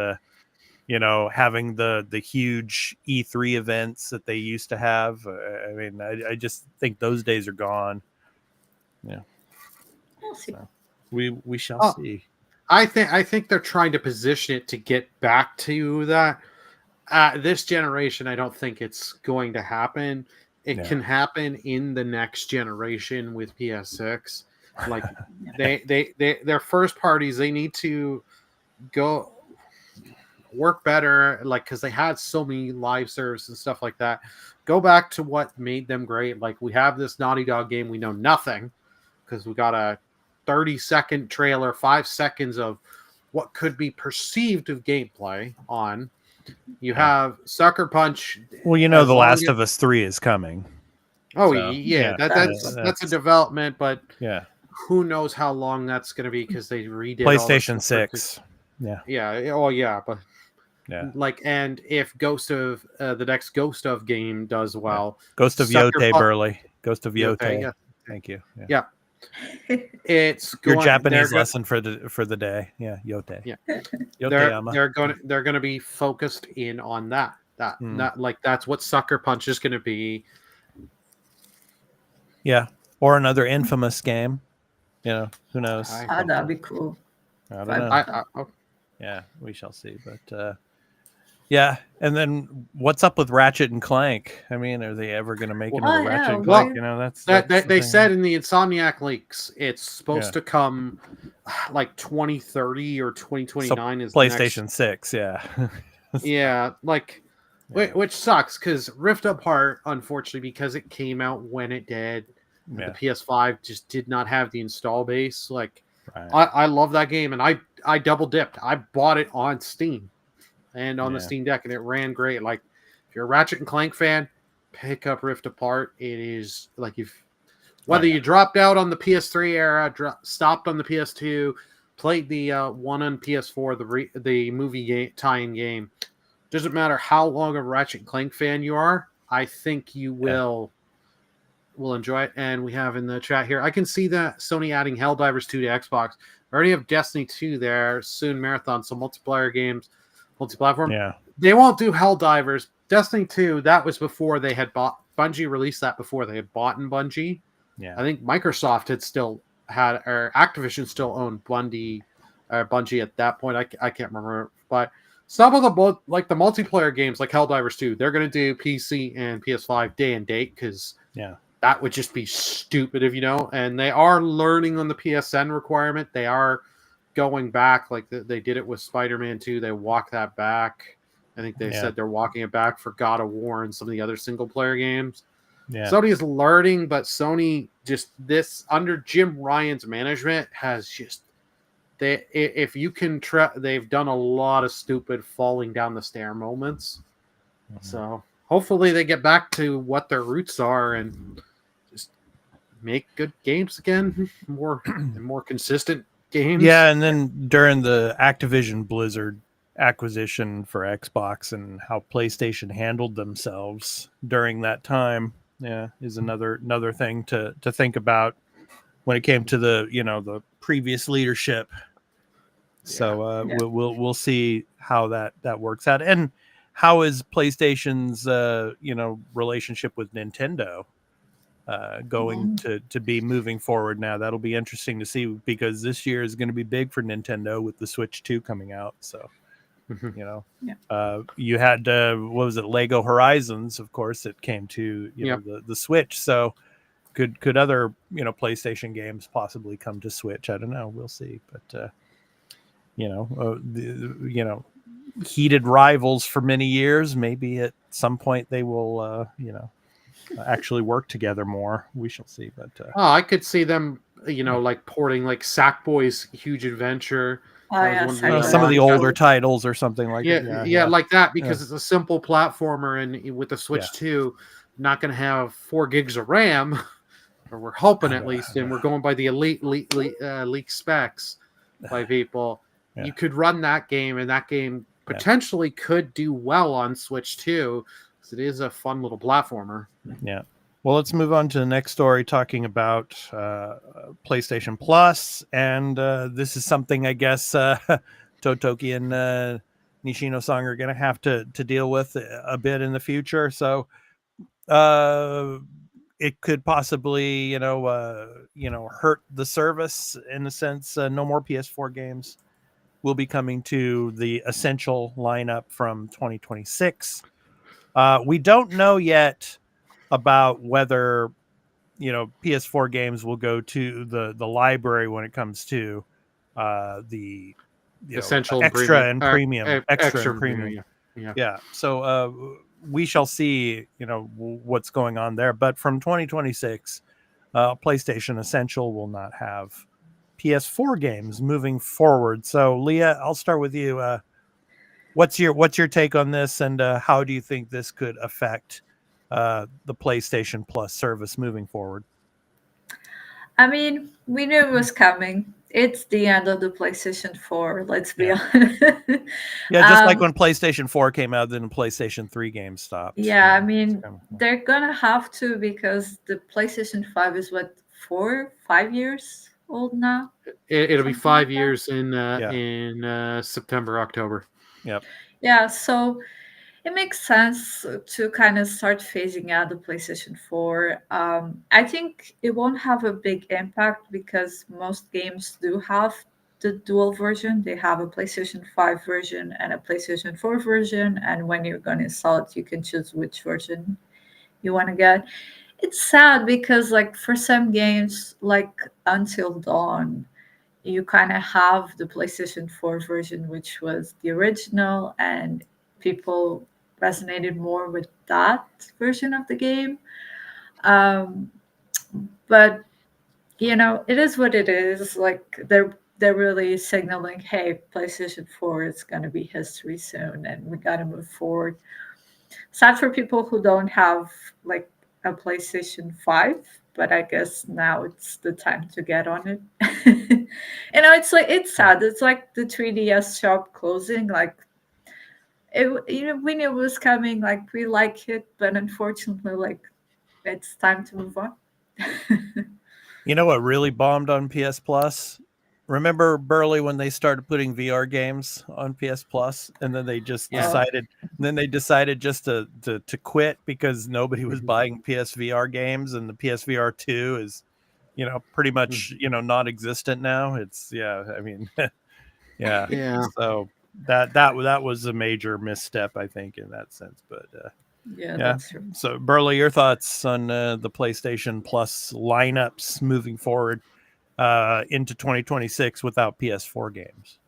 having the huge E3 events that they used to have. I mean, I just think those days are gone. Yeah. We'll see. So we shall see. I think they're trying to position it to get back to that. This generation, I don't think it's going to happen. It can happen in the next generation with PS6. Like their first parties, they need to go work better, like, because they had so many live service and stuff like that. Go back to what made them great. Like, we have this Naughty Dog game, we know nothing because we got a 30-second trailer, 5 seconds of what could be perceived of gameplay on. You have Sucker Punch. Well, The Last of Us 3 is coming. Oh, so, that's a development, but who knows how long that's going to be, because they redid PlayStation 6. Like, and if Ghost of the next Ghost of game does well, Ghost of Yote, Burley. Ghost of Yote. Yeah. Thank you. Yeah. It's Your going, Japanese lesson for the day. Yeah, yote. Yeah. Yoteyama. They're gonna be focused in on that. Not like that's what Sucker Punch is gonna be. Yeah, or another Infamous game. You know, who knows? That'd be cool. I don't know. Yeah, we shall see. But yeah, and then what's up with Ratchet and Clank? I mean, are they ever going to make another Ratchet and Clank? You know, that's they said in the Insomniac leaks it's supposed to come like 2030 or 2029 is PlayStation 6. Yeah, yeah, like which sucks because Rift Apart, unfortunately, because it came out when it did. The PS5 just did not have the install base. Like, I love that game, and I double dipped. I bought it on Steam and on the Steam Deck, and it ran great. Like, if you're a Ratchet and Clank fan, pick up Rift Apart. It is like whether you dropped out on the PS3 era, stopped on the PS2, played the one on PS4, the movie tie-in game. Doesn't matter how long a Ratchet and Clank fan you are. I think you will enjoy it. And we have in the chat here, I can see that Sony adding Helldivers 2 to Xbox. I already have Destiny 2 there, soon Marathon, so multiplayer games, multi-platform. Yeah. They won't do Helldivers. Destiny 2, that was before they had bought, Bungie released that before they had bought in Bungie. Yeah. I think Microsoft or Activision still owned Bungie at that point. I can't remember, but some of the like the multiplayer games like Helldivers 2, they're going to do PC and PS5 day and date because that would just be stupid if you know. And they are learning on the PSN requirement. They are going back like they did it with Spider-Man 2. They walk that back. I think they said they're walking it back for God of War and some of the other single player games. Yeah. Sony is learning, but Sony this under Jim Ryan's management has just if you can they've done a lot of stupid falling down the stair moments. Mm-hmm. So hopefully they get back to what their roots are and just make good games again, more consistent games. Yeah, and then during the Activision Blizzard acquisition for Xbox and how PlayStation handled themselves during that time, is another thing to think about when it came to the previous leadership. So we'll see how that works out, and how is PlayStation's relationship with Nintendo going to be moving forward now. That'll be interesting to see because this year is going to be big for Nintendo with the Switch 2 coming out. So you had what was it, Lego Horizons, of course, it came to the Switch. So could other PlayStation games possibly come to Switch? I don't know, we'll see. But heated rivals for many years, maybe at some point they will actually work together more. We shall see. But I could see them like porting like Sackboy's Huge Adventure. Some of the older titles or something like that. Yeah, like that, because it's a simple platformer, and with the Switch 2, not going to have 4 gigs of RAM, or we're hoping at least, and we're going by the elite leak specs by people. You could run that game, and that game potentially could do well on Switch 2, because it is a fun little platformer. Yeah. Well, let's move on to the next story, talking about PlayStation Plus, and this is something I guess Totoki and Nishino-san are going to have to deal with a bit in the future. So it could possibly, hurt the service in a sense. No more PS4 games will be coming to the Essential lineup from 2026. We don't know yet about whether PS4 games will go to the library when it comes to the Essential extra and premium, extra and premium. Yeah. So we shall see what's going on there, but from 2026 PlayStation Essential will not have PS4 games moving forward. So Leah, I'll start with you. What's your take on this, and how do you think this could affect the PlayStation Plus service moving forward? I mean, we knew it was coming. It's the end of the PlayStation 4, let's be honest. Just like when PlayStation 4 came out, then PlayStation 3 games stopped. Yeah, I mean, they're going to have to, because the PlayStation 5 is what 4-5 years old now. It'll be Something 5 like that. years in September, October. Yep. Yeah, so it makes sense to kind of start phasing out the PlayStation 4. I think it won't have a big impact because most games do have the dual version. They have a PlayStation 5 version and a PlayStation 4 version, and when you're going to install it, you can choose which version you want to get. It's sad because, like, for some games, like Until Dawn, you kind of have the PlayStation 4 version, which was the original, and people resonated more with that version of the game. Um, but it is what it is. Like they're really signaling, hey, PlayStation 4 is gonna be history soon, and we gotta move forward. Sad for people who don't have like a PlayStation 5, but I guess now it's the time to get on it. It's like it's sad. It's like the 3DS shop closing. Like we knew it was coming. Like we like it, but unfortunately, like it's time to move on. You know what really bombed on PS Plus? Remember Burley when they started putting VR games on PS Plus, and then they just Yeah. decided just to quit because nobody was Mhm. buying PSVR games, and the PSVR 2 is, pretty much non-existent now. It's I mean, yeah. Yeah. So that was a major misstep, I think, in that sense. But Yeah, yeah. that's true. So Burley, your thoughts on the PlayStation Plus lineups moving forward into 2026 without PS4 games?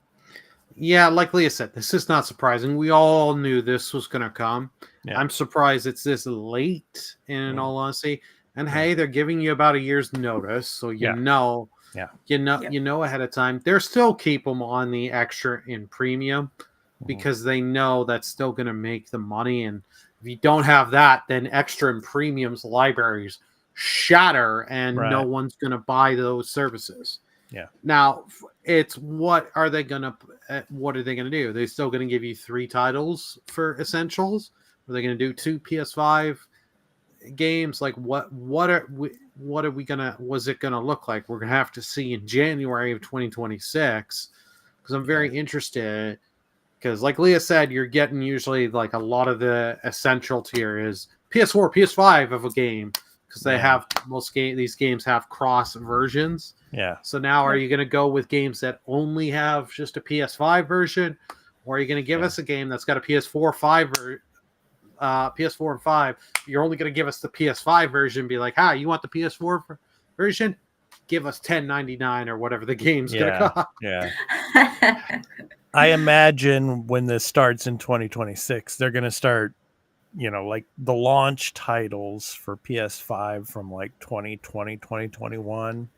Yeah, like Leah said, this is not surprising. We all knew this was going to come. Yeah. I'm surprised it's this late, in all honesty. And hey, they're giving you about a year's notice, so you know ahead of time. They're still keep them on the extra in premium because they know that's still going to make the money. And if you don't have that, then extra and premium's libraries shatter, and no one's going to buy those services. Yeah. Now, it's what are they gonna do? They're still gonna give you 3 titles for essentials? Are they gonna do 2 PS5 games? Like what are we gonna? Was it gonna look like? We're gonna have to see in January of 2026 because I'm very interested. Because, like Leah said, you're getting usually like a lot of the essential tier is PS4, PS5 of a game. Because they have these games have cross versions. Yeah. So now, are you going to go with games that only have just a PS5 version, or are you going to give us a game that's got a PS4, PS4 and 5? You're only going to give us the PS5 version. Be like, you want the PS4 version? Give us $10.99 or whatever the game's going to cost. Yeah. I imagine when this starts in 2026, they're going to start. Like the launch titles for PS5 from like 2020, 2021,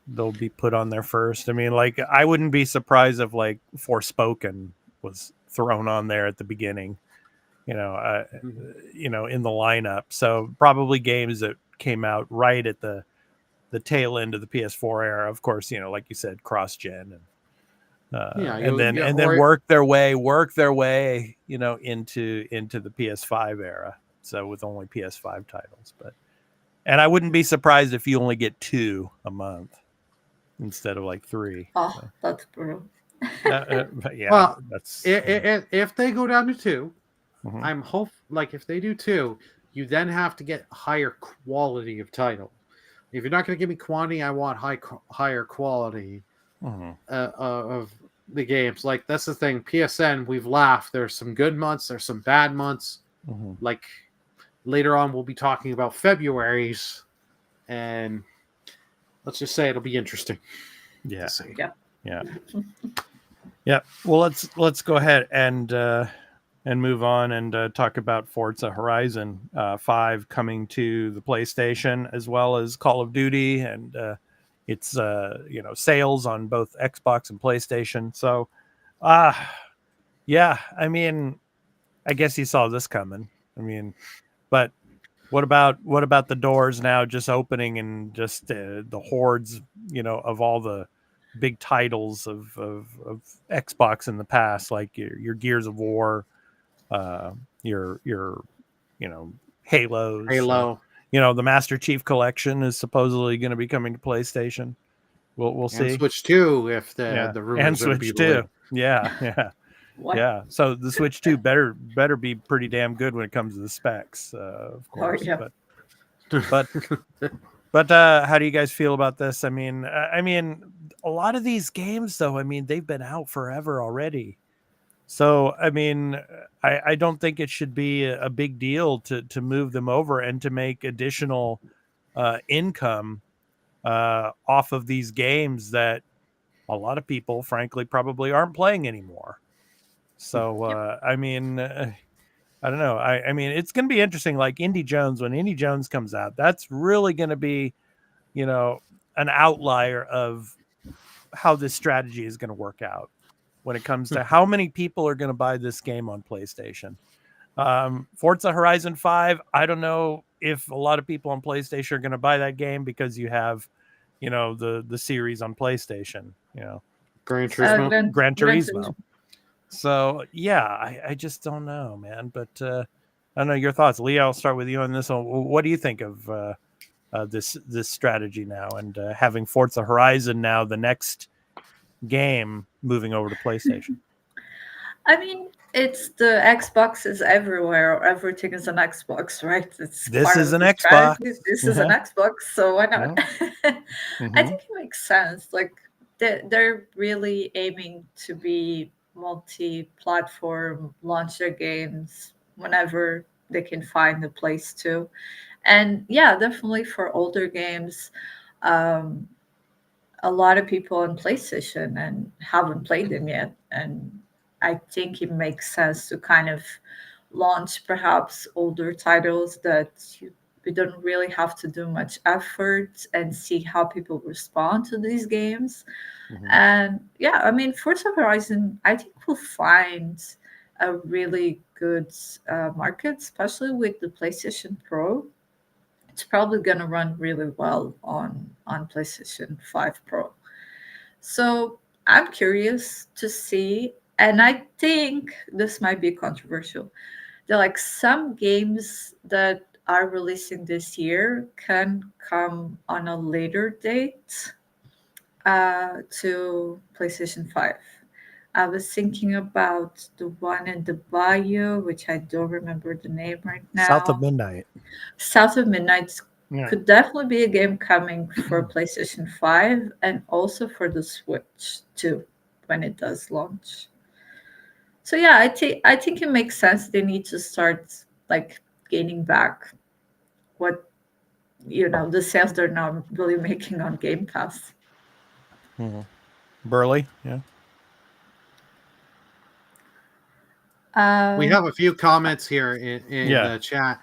they'll be put on there first. I mean, like, I wouldn't be surprised if like Forspoken was thrown on there at the beginning, in the lineup. So probably games that came out right at the tail end of the PS4 era. Of course, like you said, cross-gen and then work their way, into the PS5 era. So with only PS5 titles, and I wouldn't be surprised if you only get 2 a month instead of like 3. Oh, that's brutal. Well, that's if they go down to 2, I'm like if they do 2, you then have to get higher quality of title. If you're not going to give me quantity, I want higher quality. Of the games. Like that's the thing. PSN, we've laughed. There's some good months. There's some bad months. Like later on, we'll be talking about February's, and let's just say it'll be interesting. Yeah. Yeah. Well, let's go ahead and move on and talk about Forza Horizon 5 coming to the PlayStation as well as Call of Duty and. It's sales on both Xbox and PlayStation. So, I mean, I guess you saw this coming. I mean, but what about the doors now just opening and just the hordes, of all the big titles of Xbox in the past, like your Gears of War, your Halos, Halo. the Master Chief Collection is supposedly going to be coming to PlayStation. We'll see. And Switch 2 if Yeah, the and rumors are to be Switch believed. 2. Yeah. Yeah. So the Switch 2 better be pretty damn good when it comes to the specs, of course. yeah. But how do you guys feel about this? I mean, a lot of these games, though, I mean, they've been out forever already. So, I mean, I don't think it should be a big deal to move them over and to make additional income off of these games that a lot of people, frankly, probably aren't playing anymore. So, I mean, I don't know. I mean, it's going to be interesting. Like Indie Jones, when Indie Jones comes out, that's really going to be, an outlier of how this strategy is going to work out when it comes to how many people are going to buy this game on PlayStation. Forza Horizon 5, I don't know if a lot of people on PlayStation are going to buy that game because you have, the series on PlayStation, Gran Turismo. Gran Turismo. So yeah, I just don't know, man. But I don't know your thoughts, Lee. I'll start with you on this one. What do you think of this strategy now, and having Forza Horizon now the next game moving over to PlayStation? I mean, it's the Xbox is everywhere. Everything is an Xbox, right? This is an Xbox. This is an Xbox, so why not? Mm-hmm. I think it makes sense. Like they're really aiming to be multi-platform, launch their games whenever they can find a place to. And yeah, definitely for older games, um, a lot of people on PlayStation and haven't played them yet. And I think it makes sense to kind of launch perhaps older titles that we don't really have to do much effort and see how people respond to these games. Mm-hmm. And yeah, I mean, Forza Horizon, I think we'll find a really good market, especially with the PlayStation Pro. It's probably going to run really well on PlayStation 5 Pro. So I'm curious to see, and I think this might be controversial. There are like some games that are releasing this year can come on a later date to PlayStation 5. I was thinking about the one in the Bayou, which I don't remember the name right now. South of Midnight. South of Midnight could definitely be a game coming for PlayStation 5 and also for the Switch too when it does launch. So yeah, I think it makes sense. They need to start like gaining back what the sales they're not really making on Game Pass. Mm-hmm. Burley, yeah. We have a few comments here in the chat.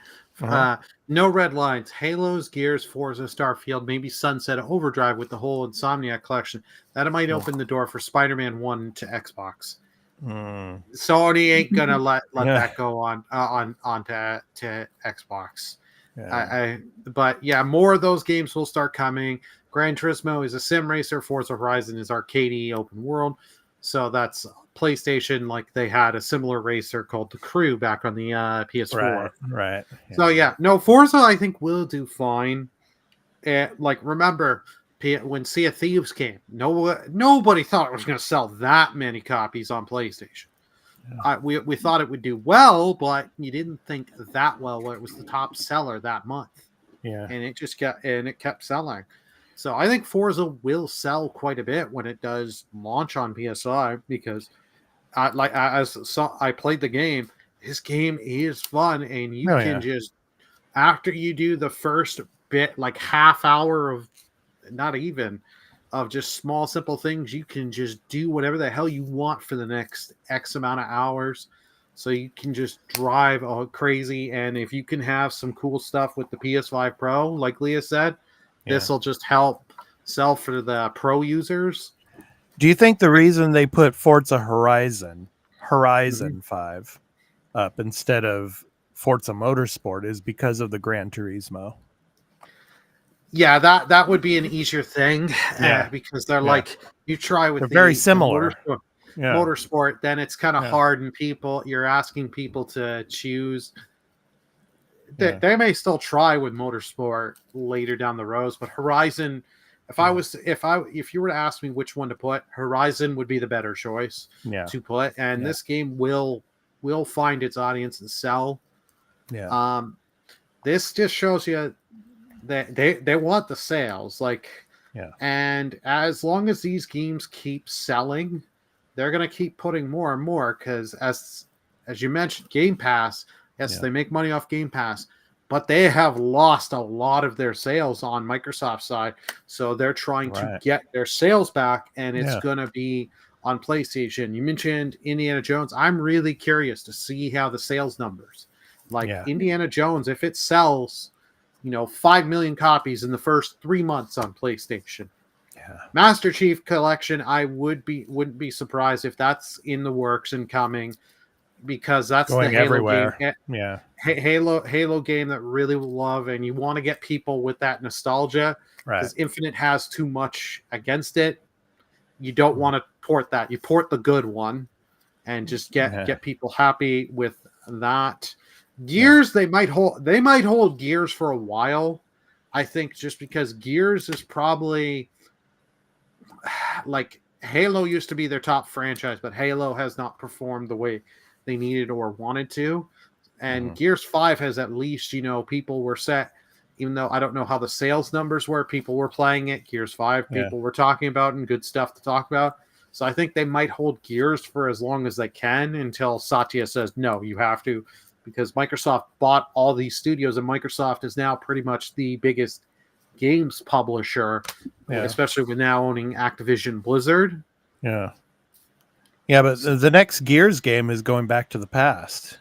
No red lines. Halos, Gears, Forza, Starfield, maybe Sunset Overdrive with the whole Insomniac collection. That might open the door for Spider-Man 1 to Xbox. Sony ain't gonna let that go on to Xbox. Yeah. But yeah, more of those games will start coming. Gran Turismo is a sim racer. Forza Horizon is arcadey open world. So that's PlayStation. Like they had a similar racer called The Crew back on the PS4. Right. Yeah. So yeah, no, Forza I think will do fine. Like remember when Sea of Thieves came, nobody thought it was going to sell that many copies on PlayStation. Yeah. We thought it would do well, but you didn't think that well when it was the top seller that month. Yeah, and it kept selling. So I think Forza will sell quite a bit when it does launch on PS5 because, I played the game. This game is fun, and you can just after you do the first bit, like half hour of, not even, of just small simple things, you can just do whatever the hell you want for the next X amount of hours. So you can just drive all crazy, and if you can have some cool stuff with the PS5 Pro, like Leah said, this will just help sell for the pro users. Do you think the reason they put Forza Horizon 5 up instead of Forza Motorsport is because of the Gran Turismo? Yeah, that would be an easier thing. Because they're like, you try with very similar. Motorsport, then it's kind of hard, and you're asking people to choose. they may still try with motorsport later down the road, but Horizon, if you were to ask me which one to put, Horizon would be the better choice to put, and this game will find its audience and sell. This just shows you that they want the sales, and as long as these games keep selling, they're going to keep putting more and more, because as you mentioned, Game Pass, they make money off Game Pass, but they have lost a lot of their sales on Microsoft's side, so they're trying to get their sales back, and it's going to be on PlayStation. You mentioned Indiana Jones. I'm really curious to see how the sales numbers, Indiana Jones, if it sells 5 million copies in the first 3 months on PlayStation. Master Chief Collection, I wouldn't be surprised if that's in the works and coming, because that's going the Halo everywhere. Game. Halo game that really will love, and you want to get people with that nostalgia, because Infinite has too much against it. You don't want to port that. You port the good one, and just get people happy with that. Gears, they might hold Gears for a while, I think, just because Gears is probably Halo used to be their top franchise, but Halo has not performed the way they needed or wanted to. And Gears 5 has at least, people were set, even though I don't know how the sales numbers were, people were playing it. Gears 5, people were talking about, and good stuff to talk about. So I think they might hold Gears for as long as they can, until Satya says, no, you have to, because Microsoft bought all these studios, and Microsoft is now pretty much the biggest games publisher, especially with now owning Activision Blizzard. But the next Gears game is going back to the past,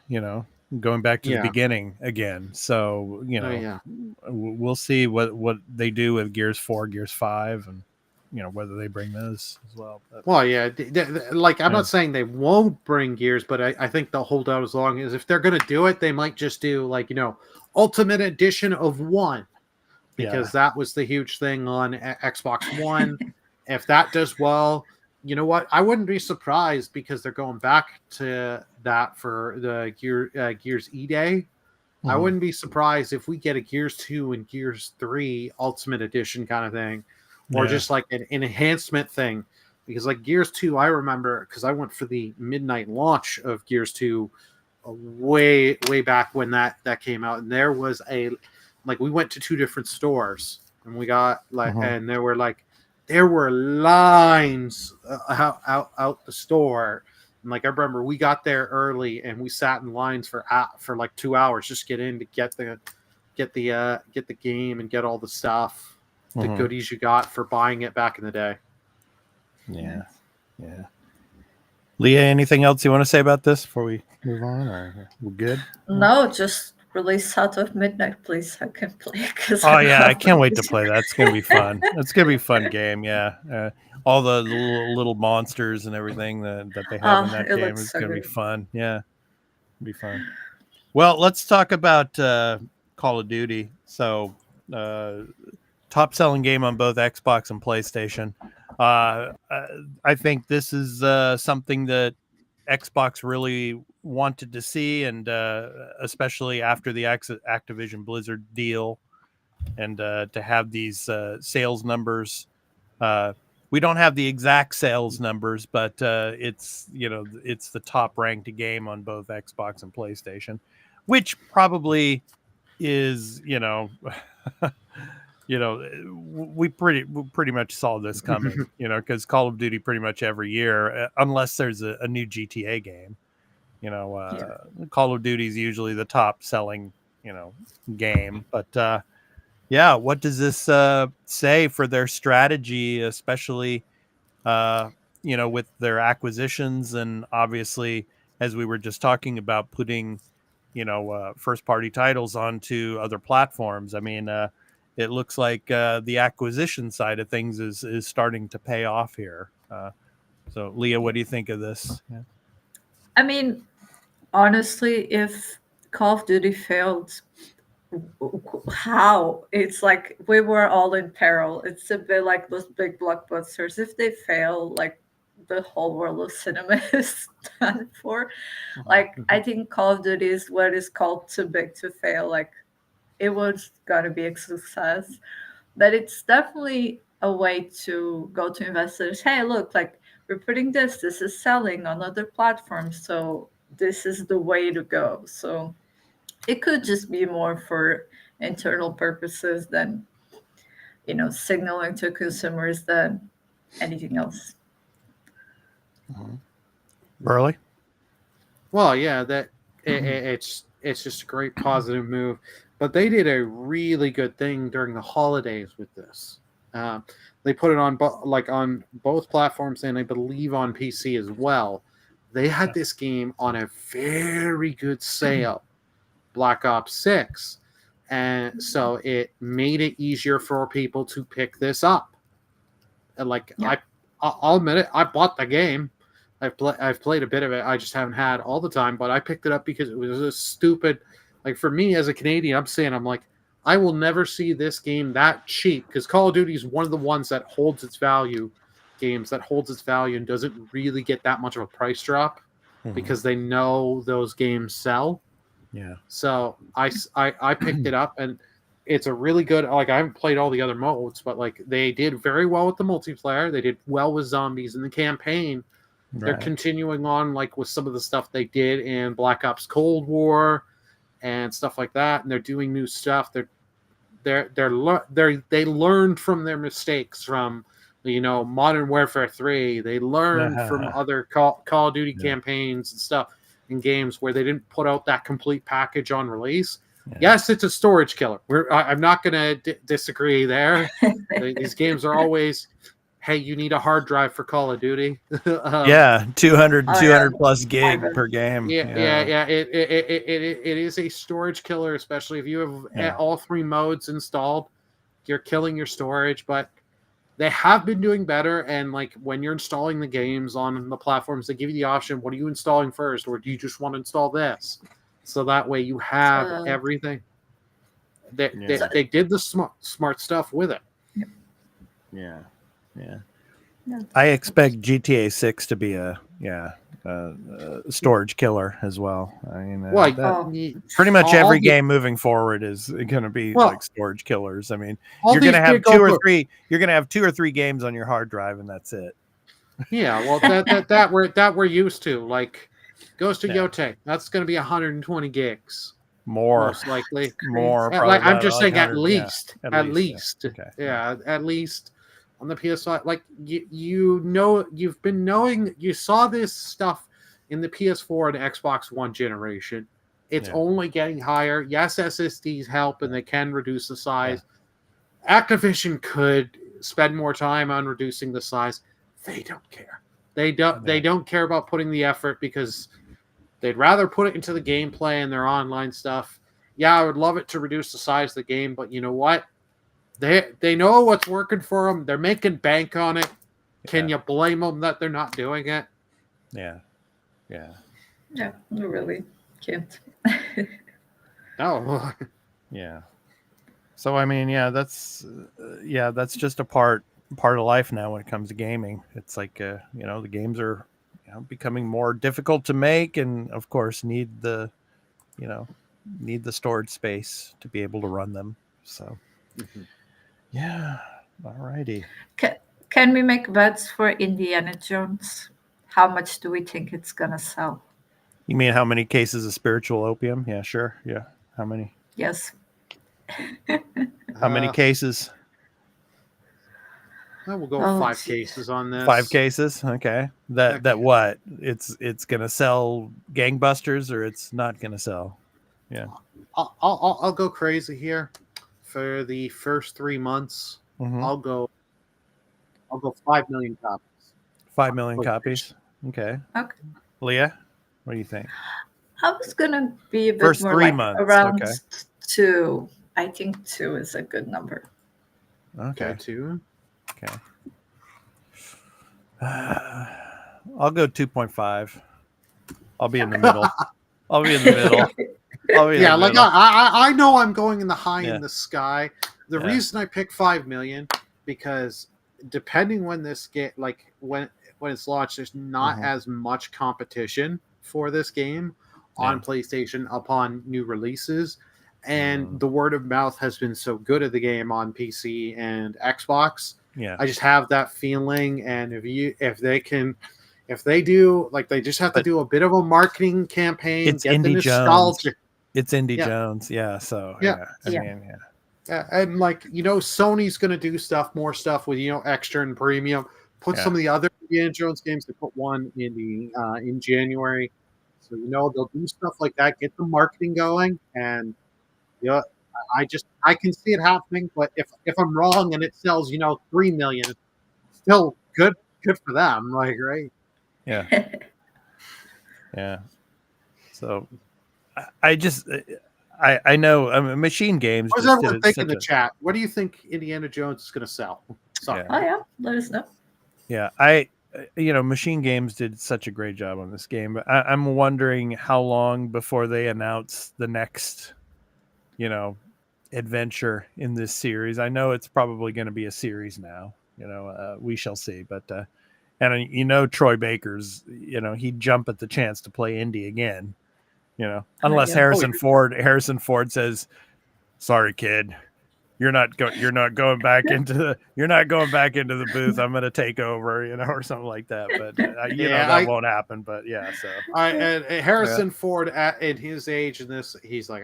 going back to the beginning again. So we'll see what they do with Gears 4, Gears 5, and whether they bring those as well. But, I'm not saying they won't bring Gears, but I think they'll hold out as long as, if they're going to do it, they might just do Ultimate Edition of 1, because that was the huge thing on Xbox One. If that does well, you know what? I wouldn't be surprised, because they're going back to that for the Gears E-Day. I wouldn't be surprised if we get a Gears 2 and Gears 3 Ultimate Edition kind of thing, or just an enhancement thing. Because Gears 2, I remember, because I went for the midnight launch of Gears 2 way back when that came out, and there was we went to 2 different stores, and we got and there were lines out the store. And I remember we got there early, and we sat in lines for 2 hours just get in to get the game and get all the stuff, the goodies you got for buying it back in the day. Leah, anything else you want to say about this before we move on, or we're good? No, just release Out of Midnight, please. I can play. I can't wait to play that. It's gonna be fun. It's gonna be a fun game. All the little monsters and everything that they have in that game is gonna be fun. It'll be fun. Well, let's talk about Call of Duty. So top selling game on both Xbox and PlayStation. I think this is something that Xbox really wanted to see, and especially after the Activision Blizzard deal, and to have these sales numbers. We don't have the exact sales numbers, but it's the top ranked game on both Xbox and PlayStation, which probably is we pretty much saw this coming, because Call of Duty pretty much every year, unless there's a new GTA game, Call of Duty is usually the top selling, game. But what does this say for their strategy, especially, with their acquisitions, and obviously, as we were just talking about, putting, first party titles onto other platforms. I mean, it looks like the acquisition side of things is starting to pay off here. So, Leah, what do you think of this? I mean, honestly, if Call of Duty failed, how? It's we were all in peril. It's a bit like those big blockbusters. If they fail, the whole world of cinema is done for. Like, I think Call of Duty is what is called too big to fail. Like, it was gonna be a success, but it's definitely a way to go to investors. Hey, look, like, we're putting this is selling on other platforms, so this is the way to go. So it could just be more for internal purposes than, signaling to consumers than anything else. Burley? Well, yeah, it's just a great positive move. But they did a really good thing during the holidays with this. They put it on on both platforms, and I believe on PC as well. They had this game on a very good sale, Black Ops 6. And so it made it easier for people to pick this up. And I'll admit it, I bought the game. I've played a bit of it. I just haven't had all the time, but I picked it up because it was a stupid. Like, for me as a Canadian, I'm like, I will never see this game that cheap, because Call of Duty is one of the ones that holds its value, and doesn't really get that much of a price drop because they know those games sell. Yeah. So I picked it up, and it's a really good. Like, I haven't played all the other modes, but like, they did very well with the multiplayer. They did well with zombies in the campaign. Right. They're continuing on like with some of the stuff they did in Black Ops Cold War and stuff like that, and they're doing new stuff. They learned from their mistakes from Modern Warfare 3. They learned from other Call of Duty campaigns and stuff in games where they didn't put out that complete package on release. Yeah. Yes, it's a storage killer. I'm not going to disagree there. These games are always, hey, you need a hard drive for Call of Duty. 200 plus gig per game. Yeah. It is a storage killer, especially if you have all three modes installed. You're killing your storage, but they have been doing better. And like, when you're installing the games on the platforms, they give you the option: what are you installing first, or do you just want to install this? So that way you have everything. They did the smart stuff with it. Yeah. I expect GTA 6 to be a storage killer as well. I mean, pretty much every game moving forward is going to be like storage killers. I mean, you're going to have two or three games on your hard drive, and that's it. Yeah, well, that we're used to. Like, Ghost of Yotei, that's going to be 120 gigs. More, most likely. More. Like, I'm just saying, at least. At least. Okay. Yeah, at least. On the PS5, like, you've been knowing, you saw this stuff in the PS4 and Xbox One generation. It's only getting higher. Yes, SSDs help, and they can reduce the size. Activision could spend more time on reducing the size. They don't care. They don't care about putting the effort, because they'd rather put it into the gameplay and their online stuff. Yeah, I would love it to reduce the size of the game, but you know what? They know what's working for them. They're making bank on it. Can you blame them that they're not doing it? Yeah, you really can't. No. Yeah. So I mean, that's just a part of life now when it comes to gaming. It's like the games are becoming more difficult to make, and of course need the storage space to be able to run them. So. Mm-hmm. Yeah. Alrighty. Can we make bets for Indiana Jones? How much do we think it's gonna sell? You mean how many cases of spiritual opium? Yeah, sure. Yeah. How many? Yes. How many cases? We'll go 5 cases on this. 5 cases. Okay. That what? It's gonna sell gangbusters, or it's not gonna sell? Yeah. I'll go crazy here. For the first 3 months, I'll go 5 million copies. 5 million copies. Okay. Leah, what do you think? I was gonna be a bit first more 3 months. Around 2. I think 2 is a good number. Okay. 2. Okay. I'll go 2.5. I'll be in the middle. I know I'm going in the high in the sky. The reason I picked 5 million, because depending when this get, like, when when it's launched, there's not as much competition for this game on PlayStation upon new releases. And the word of mouth has been so good at the game on PC and Xbox. Yeah. I just have that feeling. And if they do, like, they just have to do a bit of a marketing campaign, it's get the Indie nostalgia. Jones. It's Indie Jones. Yeah. So, I mean, and like, Sony's going to do more stuff with, extra and premium. Put some of the other Indiana Jones games. They put one in January. So, they'll do stuff like that, get the marketing going. And, I can see it happening. But if I'm wrong and it sells, 3 million, still good for them. Like, right? Yeah. Yeah. So I just, I know Machine Games. What does everyone think in the chat? What do you think Indiana Jones is going to sell? Sorry. Oh yeah, let us know. Yeah, Machine Games did such a great job on this game, but I'm wondering how long before they announce the next, adventure in this series. I know it's probably going to be a series now. We shall see. But and Troy Baker's, he'd jump at the chance to play Indy again. Unless Harrison Ford says, "Sorry, kid, you're not going back into the booth. I'm going to take over," or something like that. But that won't happen. But yeah, so and Harrison Ford at his age in this, he's like,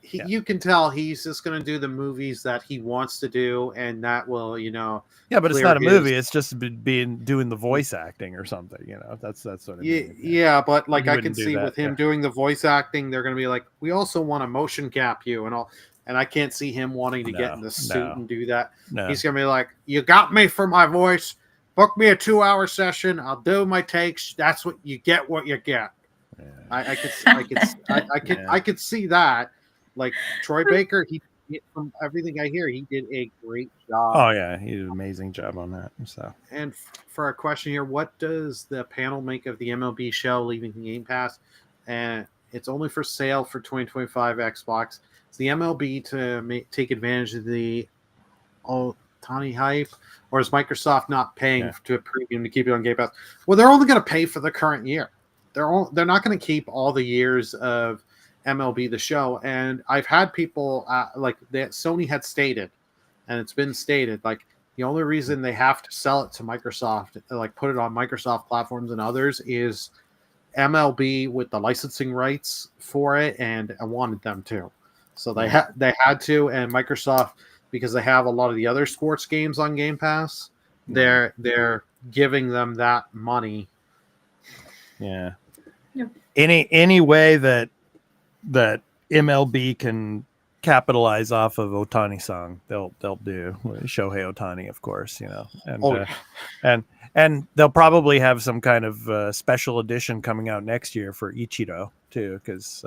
you can tell he's just going to do the movies that he wants to do, and that will, Yeah, but it's not a movie. It's just doing the voice acting or something. That's what I mean. Yeah, but like I can see with him doing the voice acting, they're going to be like, we also want to motion cap you and all. And I can't see him wanting to get in the suit and do that. No. He's going to be like, you got me for my voice. Book me a 2-hour session. I'll do my takes. That's what you get. Yeah. I could see that. Like Troy Baker, he from everything I hear, he did a great job. Oh yeah, he did an amazing job on that. So, and for a question here, what does the panel make of the MLB show leaving the Game Pass? And it's only for sale for 2025 Xbox. Is the MLB to take advantage of the Ohtani hype, or is Microsoft not paying to a premium to keep it on Game Pass? Well, they're only going to pay for the current year. They're not going to keep all the years of MLB the show. And I've had people like that Sony had stated, and it's been stated, like the only reason they have to sell it to Microsoft, like put it on Microsoft platforms and others, is MLB with the licensing rights for it, and I wanted them to. So they had to, and Microsoft, because they have a lot of the other sports games on Game Pass, they're giving them that money. Yeah. Any way that MLB can capitalize off of Ohtani song, they'll do. Shohei Ohtani, of course, and they'll probably have some kind of special edition coming out next year for Ichiro too, because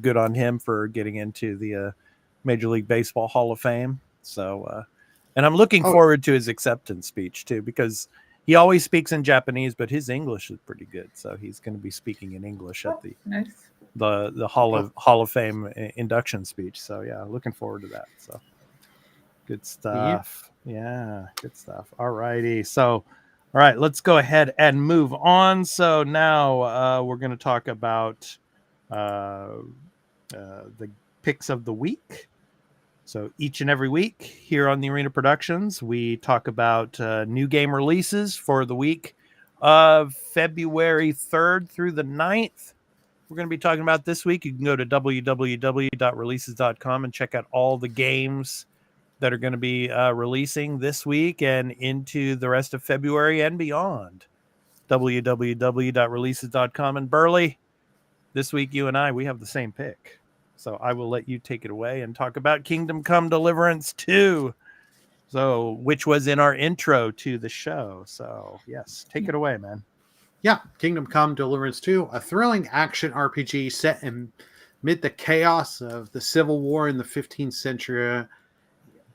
good on him for getting into the Major League Baseball Hall of Fame. So, and I'm looking forward to his acceptance speech too, because he always speaks in Japanese, but his English is pretty good. So he's going to be speaking in English at the Hall of Fame induction speech. So yeah, looking forward to that. So good stuff. Yeah, good stuff. All righty. So, all right, let's go ahead and move on. So now we're going to talk about the picks of the week. So each and every week here on the Arena Productions, we talk about new game releases for the week of February 3rd through the 9th. We're going to be talking about this week. You can go to www.releases.com and check out all the games that are going to be releasing this week and into the rest of February and beyond. www.releases.com. And Burley, this week you and I, we have the same pick. So I will let you take it away and talk about Kingdom Come Deliverance 2. So, which was in our intro to the show. So, yes, take it away, man. Yeah, Kingdom Come Deliverance 2, a thrilling action RPG set amid the chaos of the Civil War in the 15th century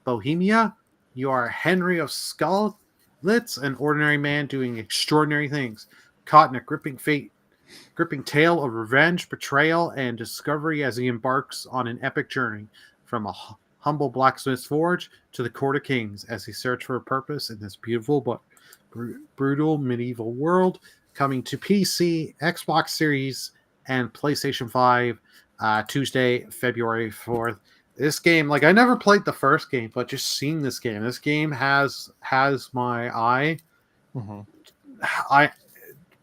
Bohemia. You are Henry of Skalitz, an ordinary man doing extraordinary things, caught in a gripping tale of revenge, betrayal, and discovery as he embarks on an epic journey from a humble blacksmith's forge to the court of kings as he searches for a purpose in this beautiful book. Brutal Medieval World, coming to PC, Xbox Series, and PlayStation 5 Tuesday, February 4th. This game, like I never played the first game, but just seeing this game has my eye. Mm-hmm.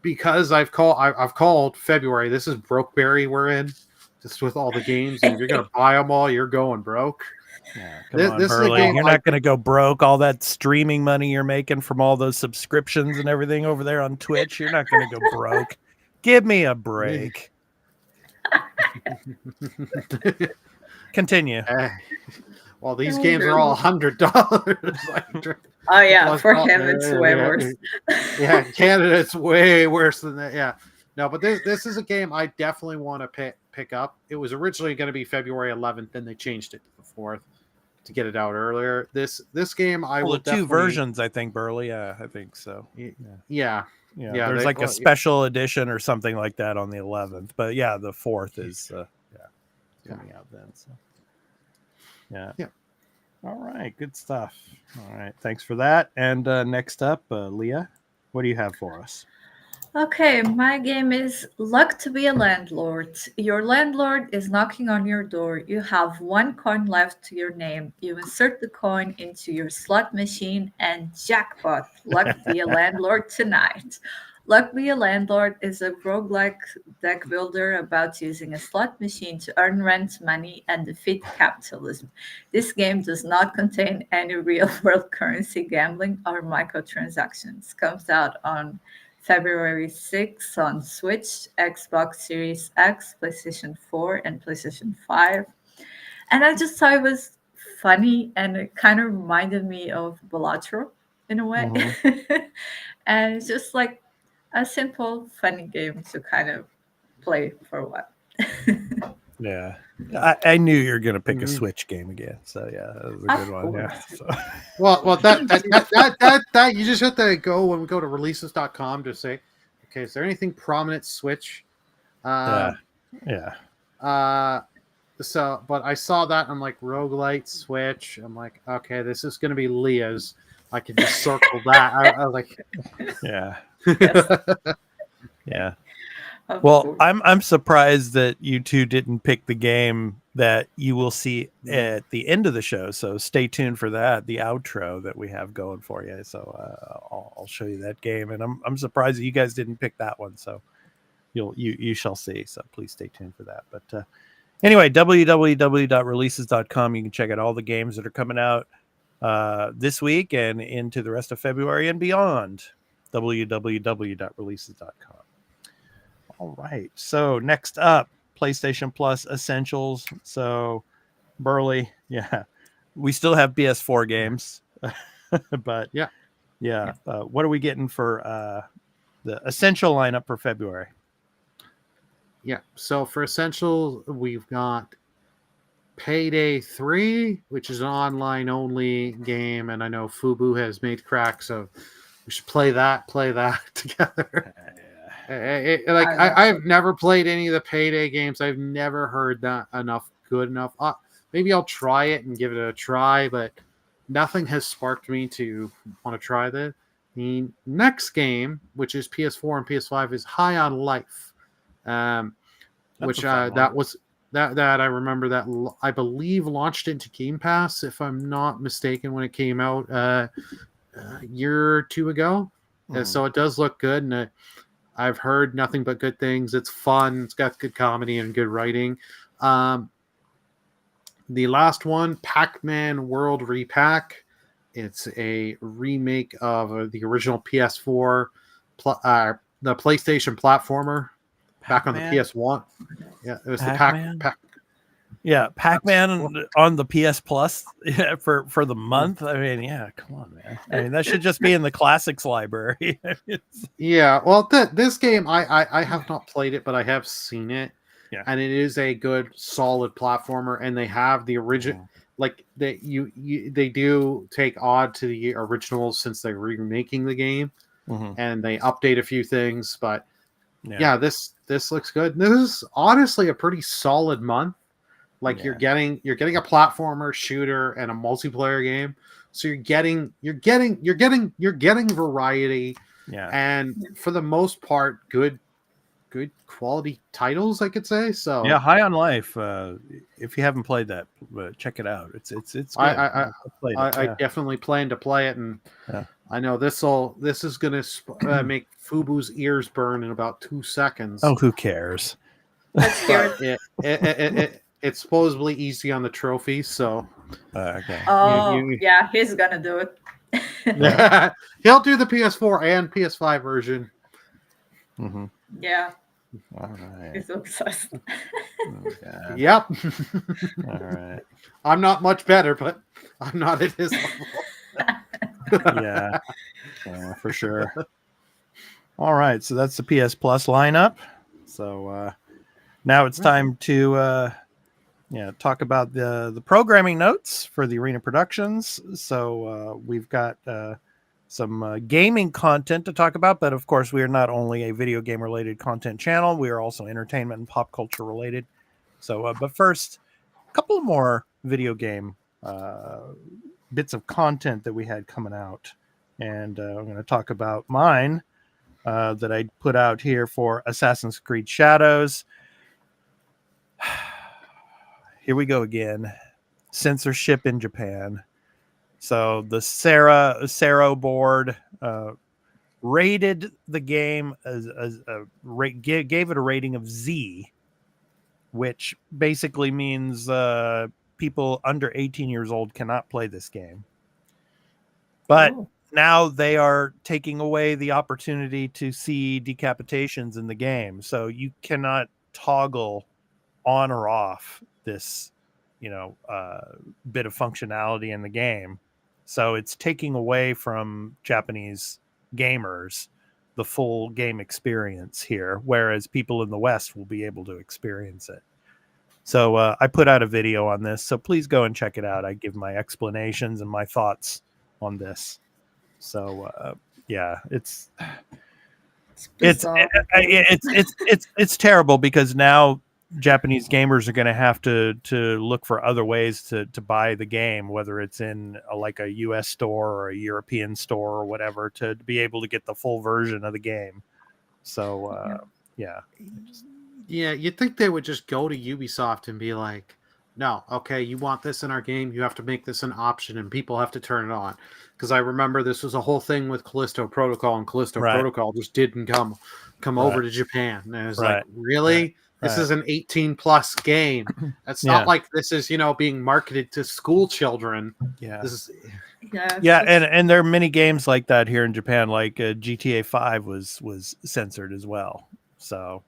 Because I've called February. This is Brokeberry we're in, just with all the games, and if you're gonna buy them all, you're going broke. Yeah, come on, this is a Burley. game You're not going to go broke. All that streaming money you're making from all those subscriptions and everything over there on Twitch, you're not going to go broke. Give me a break. Continue. Well, these games are all $100. Oh yeah, for him it's way worse. Yeah, Canada it's way worse than that. Yeah, no, but this is a game I definitely want to pick up. It was originally going to be February 11th, then they changed it to the 4th to get it out earlier. This game I will two versions, I think, Burley. Yeah, I think so. Yeah. There's like a special edition or something like that on the 11th, but yeah, the 4th is coming out then. So yeah. All right, good stuff. All right, thanks for that. And next up, Leah, what do you have for us? Okay, my game is Luck to be a Landlord. Your landlord is knocking on your door. You have 1 coin left to your name. You insert the coin into your slot machine and jackpot, Luck be a Landlord tonight. Luck be a Landlord is a roguelike deck builder about using a slot machine to earn rent money and defeat capitalism. This game does not contain any real-world currency gambling or microtransactions. Comes out on February 6th on Switch, Xbox Series X, PlayStation 4, and PlayStation 5. And I just thought it was funny, and it kind of reminded me of Balatro in a way. Mm-hmm. And it's just like a simple, funny game to kind of play for a while. Yeah. I knew you were going to pick a Switch game again. So, yeah, that was a good one. Yeah. So. Well, that you just have to go when we go to releases.com to say, okay, is there anything prominent Switch? Yeah. So, but I saw that. I'm like, roguelite Switch. I'm like, okay, this is going to be Leah's. I can just circle that. I was like, yeah. Yeah. Well, I'm surprised that you two didn't pick the game that you will see at the end of the show. So stay tuned for that, the outro that we have going for you. So I'll show you that game, and I'm surprised that you guys didn't pick that one. So you shall see. So please stay tuned for that. But anyway, www.releases.com. You can check out all the games that are coming out this week and into the rest of February and beyond. www.releases.com. All right. So next up, PlayStation Plus Essentials. So Burley, yeah, we still have PS4 games, but yeah. What are we getting for the Essential lineup for February? Yeah. So for Essential, we've got Payday 3, which is an online only game, and I know Fubu has made cracks, so we should play that together. I've never played any of the Payday games. I've never heard that good enough. Maybe I'll try it and give it a try, but nothing has sparked me to want to try that. The next game, which is PS4 and PS5, is High on Life, which that I remember that I believe launched into Game Pass, if I'm not mistaken, when it came out a year or two ago. So it does look good, and I've heard nothing but good things. It's fun. It's got good comedy and good writing. The last one, Pac-Man World Repack. It's a remake of the original PS4, the PlayStation platformer back on the PS1. Yeah, it was Pac-Man? the Pac-Man on the PS Plus for the month. I mean, yeah, come on, man. I mean, that should just be in the classics library. Yeah, well, this game I have not played it, but I have seen it. Yeah, and it is a good, solid platformer, and they have the original. Like they do take odd to the originals since they're remaking the game, and they update a few things. But yeah, this looks good. This is honestly a pretty solid month. Like you're getting a platformer, shooter, and a multiplayer game So you're getting variety, Yeah. and for the most part, good quality titles, I could say. So Yeah, High on Life. If you haven't played that, check it out. It's good. I played it. I Yeah. definitely plan to play it, and Yeah. I know this is gonna make Fubu's ears burn in about 2 seconds. Oh, who cares? Let's hear But it's supposedly easy on the trophy, so Okay. Oh, yeah, he's gonna do it. he'll do the PS4 and PS5 version. Mm-hmm. Yeah, All right. he's obsessed. Okay. Yep. All right. I'm not much better, but I'm not at his level. Yeah, for sure. All right, so that's the PS Plus lineup. So now it's time to talk about the programming notes for the Arena Productions. So we've got some gaming content to talk about, but of course we are not only a video game related content channel, we are also entertainment and pop culture related. So but first, a couple more video game bits of content that we had coming out, and I'm going to talk about mine that I put out here for Assassin's Creed Shadows. Here we go again. Censorship in Japan. So the Sero board rated the game as gave it a rating of Z, which basically means people under 18 years old cannot play this game. But now they are taking away the opportunity to see decapitations in the game. So you cannot toggle on or off this, bit of functionality in the game. So it's taking away from Japanese gamers the full game experience here, whereas people in the West will be able to experience it. So I put out a video on this, so please go and check it out. I give my explanations and my thoughts on this. So it's terrible, because now Japanese gamers are going to have to look for other ways to buy the game, whether it's in a US store or a European store or whatever, to be able to get the full version of the game. So you'd think they would just go to Ubisoft and be like, no, okay, you want this in our game, you have to make this an option and people have to turn it on. Because I remember this was a whole thing with Callisto Protocol, and Callisto Protocol just didn't come over to Japan. And it was like, really? This is an 18 plus game. It's not like this is, being marketed to school children. Yeah. This is and there are many games like that here in Japan, like GTA 5 was censored as well. So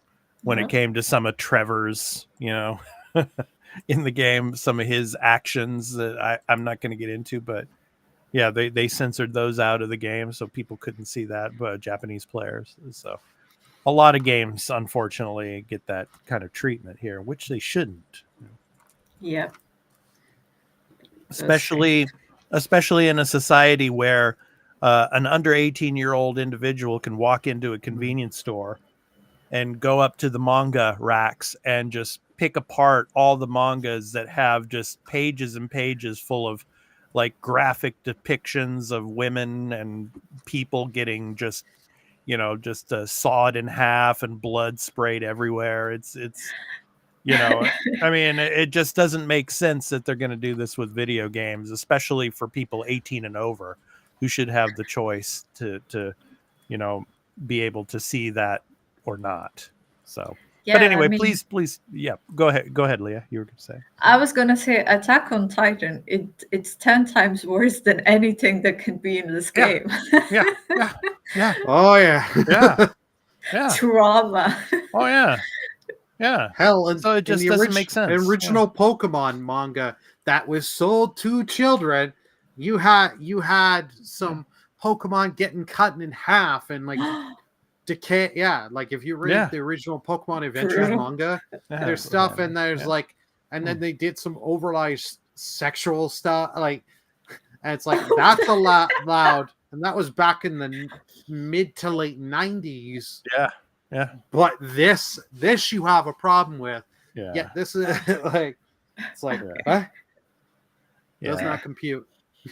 when it came to some of Trevor's, in the game, some of his actions that I'm not going to get into, but yeah, they censored those out of the game so people couldn't see that, but Japanese players. So a lot of games, unfortunately, get that kind of treatment here, which they shouldn't. Yeah. Especially in a society where an under 18-year-old individual can walk into a convenience store and go up to the manga racks and just pick apart all the mangas that have just pages and pages full of graphic depictions of women and people getting just sawed in half and blood sprayed everywhere. It's I mean, it just doesn't make sense that they're going to do this with video games, especially for people 18 and over, who should have the choice to be able to see that or not. So but anyway, please, go ahead, Leah. You were going to say. I was going to say Attack on Titan. It's 10 times worse than anything that can be in this game. Yeah. Oh yeah. Yeah. Trauma. Oh yeah. Yeah. Hell, and so it just doesn't make sense. Original Pokemon manga that was sold to children. You had some Pokemon getting cut in half and decay. Yeah, if you read the original Pokemon Adventures manga, there's stuff and there's and then they did some overlay sexual stuff, and it's that's allowed, and that was back in the mid to late 90s. Yeah. But this you have a problem with. Yeah. This is what? Does not compute.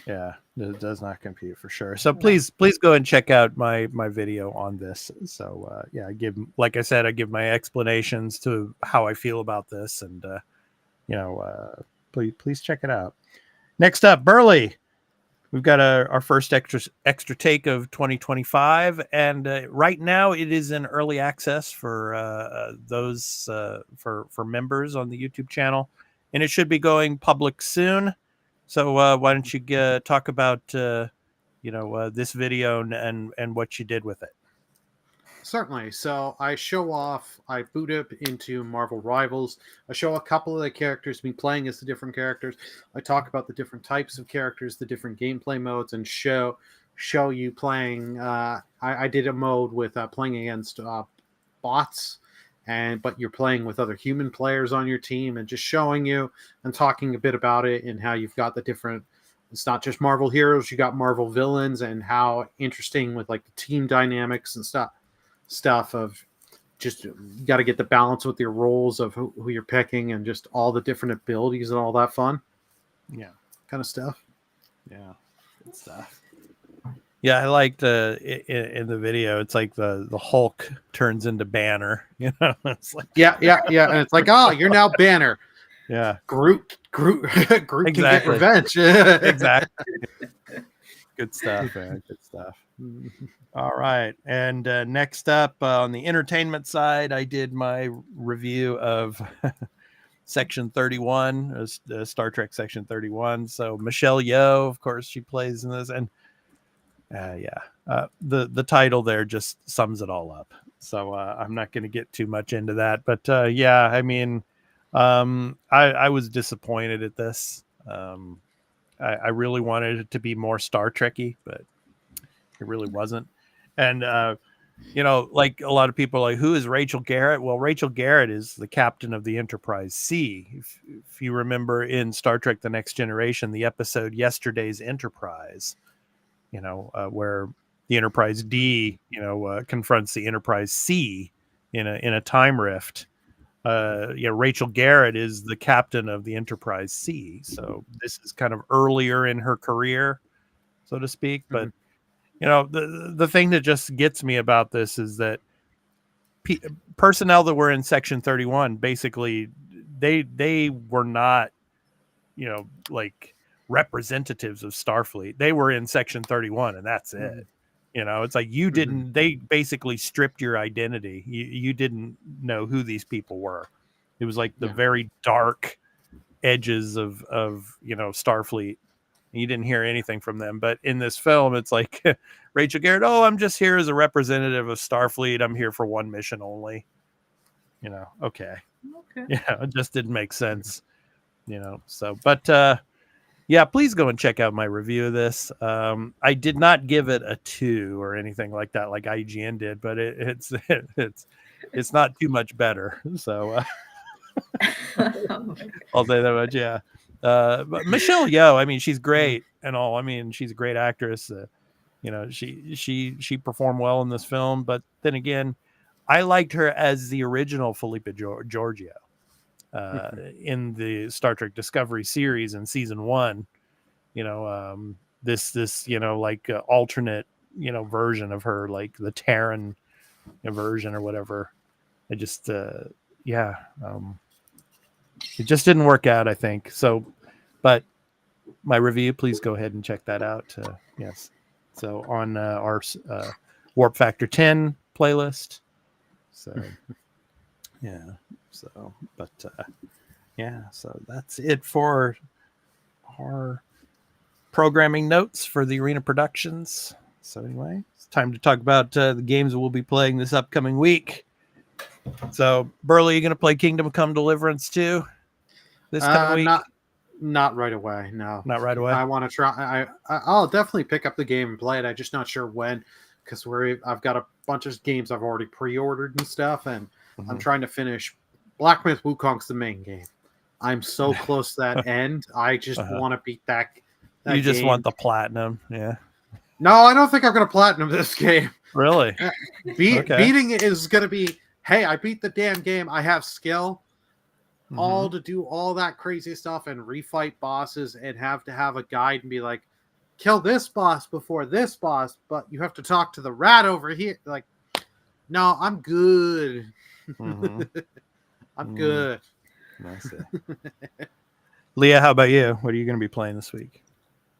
Yeah, it does not compute for sure. So please go and check out my video on this. So yeah, like I said, I give my explanations to how I feel about this, and please check it out. Next up, Burley. We've got our first extra take of 2025, and right now it is in early access for those for members on the YouTube channel, and it should be going public soon. So why don't you talk about this video and what you did with it? Certainly. So I boot up into Marvel Rivals. I show a couple of the characters, me playing as the different characters. I talk about the different types of characters, the different gameplay modes, and show you playing. I did a mode with playing against bots, but you're playing with other human players on your team, and just showing you and talking a bit about it and how you've got the different. It's not just Marvel heroes; you got Marvel villains, and how interesting with like the team dynamics and stuff of just you got to get the balance with your roles of who you're picking and just all the different abilities and all that fun. Yeah. Kind of stuff. Yeah. Good stuff. Yeah, I liked in the video, it's like the Hulk turns into Banner, it's like yeah. And it's like, oh, you're now Banner. Yeah. Groot exactly. Can get revenge. Exactly. Good stuff, man. Good stuff. All right. And next up on the entertainment side, I did my review of Section 31, Star Trek Section 31. So Michelle Yeoh, of course, she plays in this. And the title there just sums it all up. So I'm not going to get too much into that. But yeah, I mean, I was disappointed at this. I really wanted it to be more Star Trek-y, but it really wasn't. And, like a lot of people are like, who is Rachel Garrett? Well, Rachel Garrett is the captain of the Enterprise C. If you remember in Star Trek The Next Generation, the episode Yesterday's Enterprise, where the Enterprise D, confronts the Enterprise C in a time rift. Rachel Garrett is the captain of the Enterprise C. So this is kind of earlier in her career, so to speak. But the thing that just gets me about this is that personnel that were in Section 31, basically, they were not, like representatives of Starfleet. They were in Section 31, and that's it. It's like you didn't. They basically stripped your identity. You didn't know who these people were. It was like the very dark edges of Starfleet. You didn't hear anything from them. But in this film, it's like Rachel Garrett, oh, I'm just here as a representative of Starfleet. I'm here for one mission only. Okay. Yeah, it just didn't make sense. So, but yeah, please go and check out my review of this. I did not give it a 2 or anything like that, like IGN did, but it's not too much better. So I'll say that much. Yeah. But Michelle Yeoh, I mean, she's great and all. I mean, she's a great actress. She performed well in this film, but then again, I liked her as the original Felipe Giorgio in the Star Trek Discovery series in season 1. This like alternate version of her, like the Terran version or whatever. I just it just didn't work out, I think. So, but my review, please go ahead and check that out. Yes. So on our Warp Factor 10 playlist. So, yeah. So, but yeah. So that's it for our programming notes for the Arena Productions. So anyway, it's time to talk about the games that we'll be playing this upcoming week. So, Burley, you going to play Kingdom Come Deliverance 2 this coming week? Not right away. No, not right away. I want to try. I'll definitely pick up the game and play it. I'm just not sure when, because I've got a bunch of games I've already pre-ordered and stuff, and I'm trying to finish. Black Myth Wukong's the main game. I'm so close to that end. I just want to beat that. You just want the platinum, yeah. No, I don't think I'm going to platinum this game. Really? Beating it is going to be, hey, I beat the damn game. I have skill. All to do all that crazy stuff and refight bosses and have to have a guide and be like, kill this boss before this boss, but you have to talk to the rat over here. Like, no, I'm good. Mm-hmm. I'm good. I see. Leah, how about you? What are you going to be playing this week?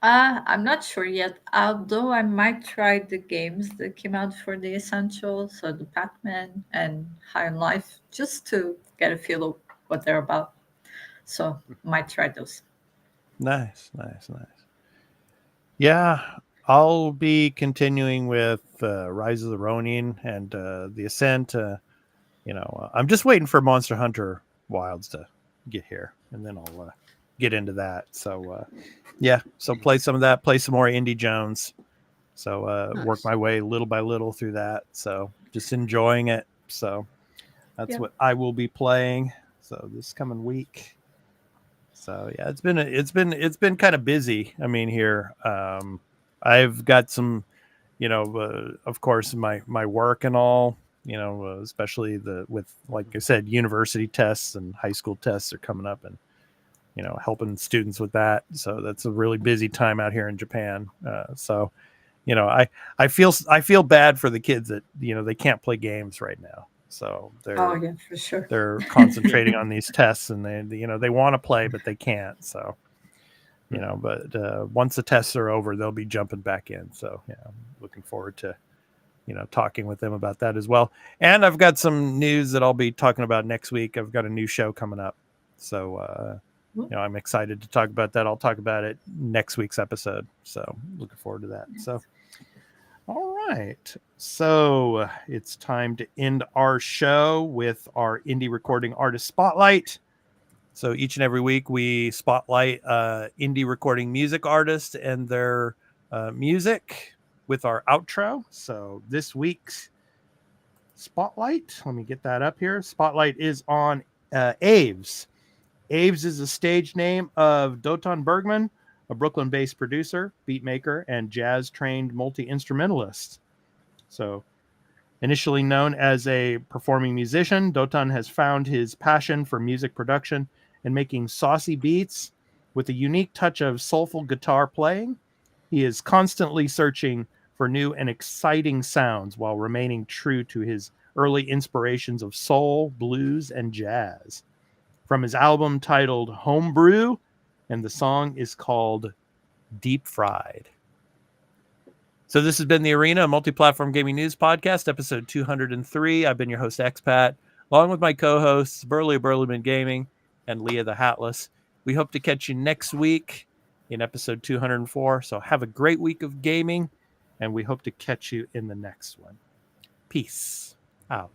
I'm not sure yet, although I might try the games that came out for the Essential, so the Pac-Man and High on Life, just to get a feel of what they're about. So might try those. Nice. Yeah, I'll be continuing with Rise of the Ronin and the Ascent. I'm just waiting for Monster Hunter Wilds to get here, and then I'll get into that. So, so play some of that, play some more Indie Jones. So Nice. work my way little by little through that. So just enjoying it. So that's what I will be playing. So this coming week. So yeah, it's been kind of busy. I mean, here I've got some, of course, my work and all. Especially with, like I said, university tests and high school tests are coming up, and helping students with that. So that's a really busy time out here in Japan. I feel bad for the kids that they can't play games right now. So yeah, for sure. they're concentrating on these tests, and they want to play but they can't. So but once the tests are over, they'll be jumping back in. So yeah, I'm looking forward to talking with them about that as well. And I've got some news that I'll be talking about next week. I've got a new show coming up, so I'm excited to talk about that. I'll talk about it next week's episode. So looking forward to that. So. All right. So it's time to end our show with our indie recording artist spotlight. So each and every week we spotlight indie recording music artists and their music with our outro. So this week's spotlight, let me get that up here. Spotlight is on Aves. Aves is a stage name of Doton Bergman, a Brooklyn-based producer, beat maker, and jazz-trained multi-instrumentalist. So, initially known as a performing musician, Doton has found his passion for music production and making saucy beats with a unique touch of soulful guitar playing. He is constantly searching for new and exciting sounds while remaining true to his early inspirations of soul, blues, and jazz. From his album titled Homebrew, and the song is called Deep Fried. So this has been The Arena, a multi-platform gaming news podcast, episode 203. I've been your host, Expat, along with my co-hosts, Burley of Burleyman Gaming and Leah the Hatless. We hope to catch you next week in episode 204. So have a great week of gaming, and we hope to catch you in the next one. Peace out.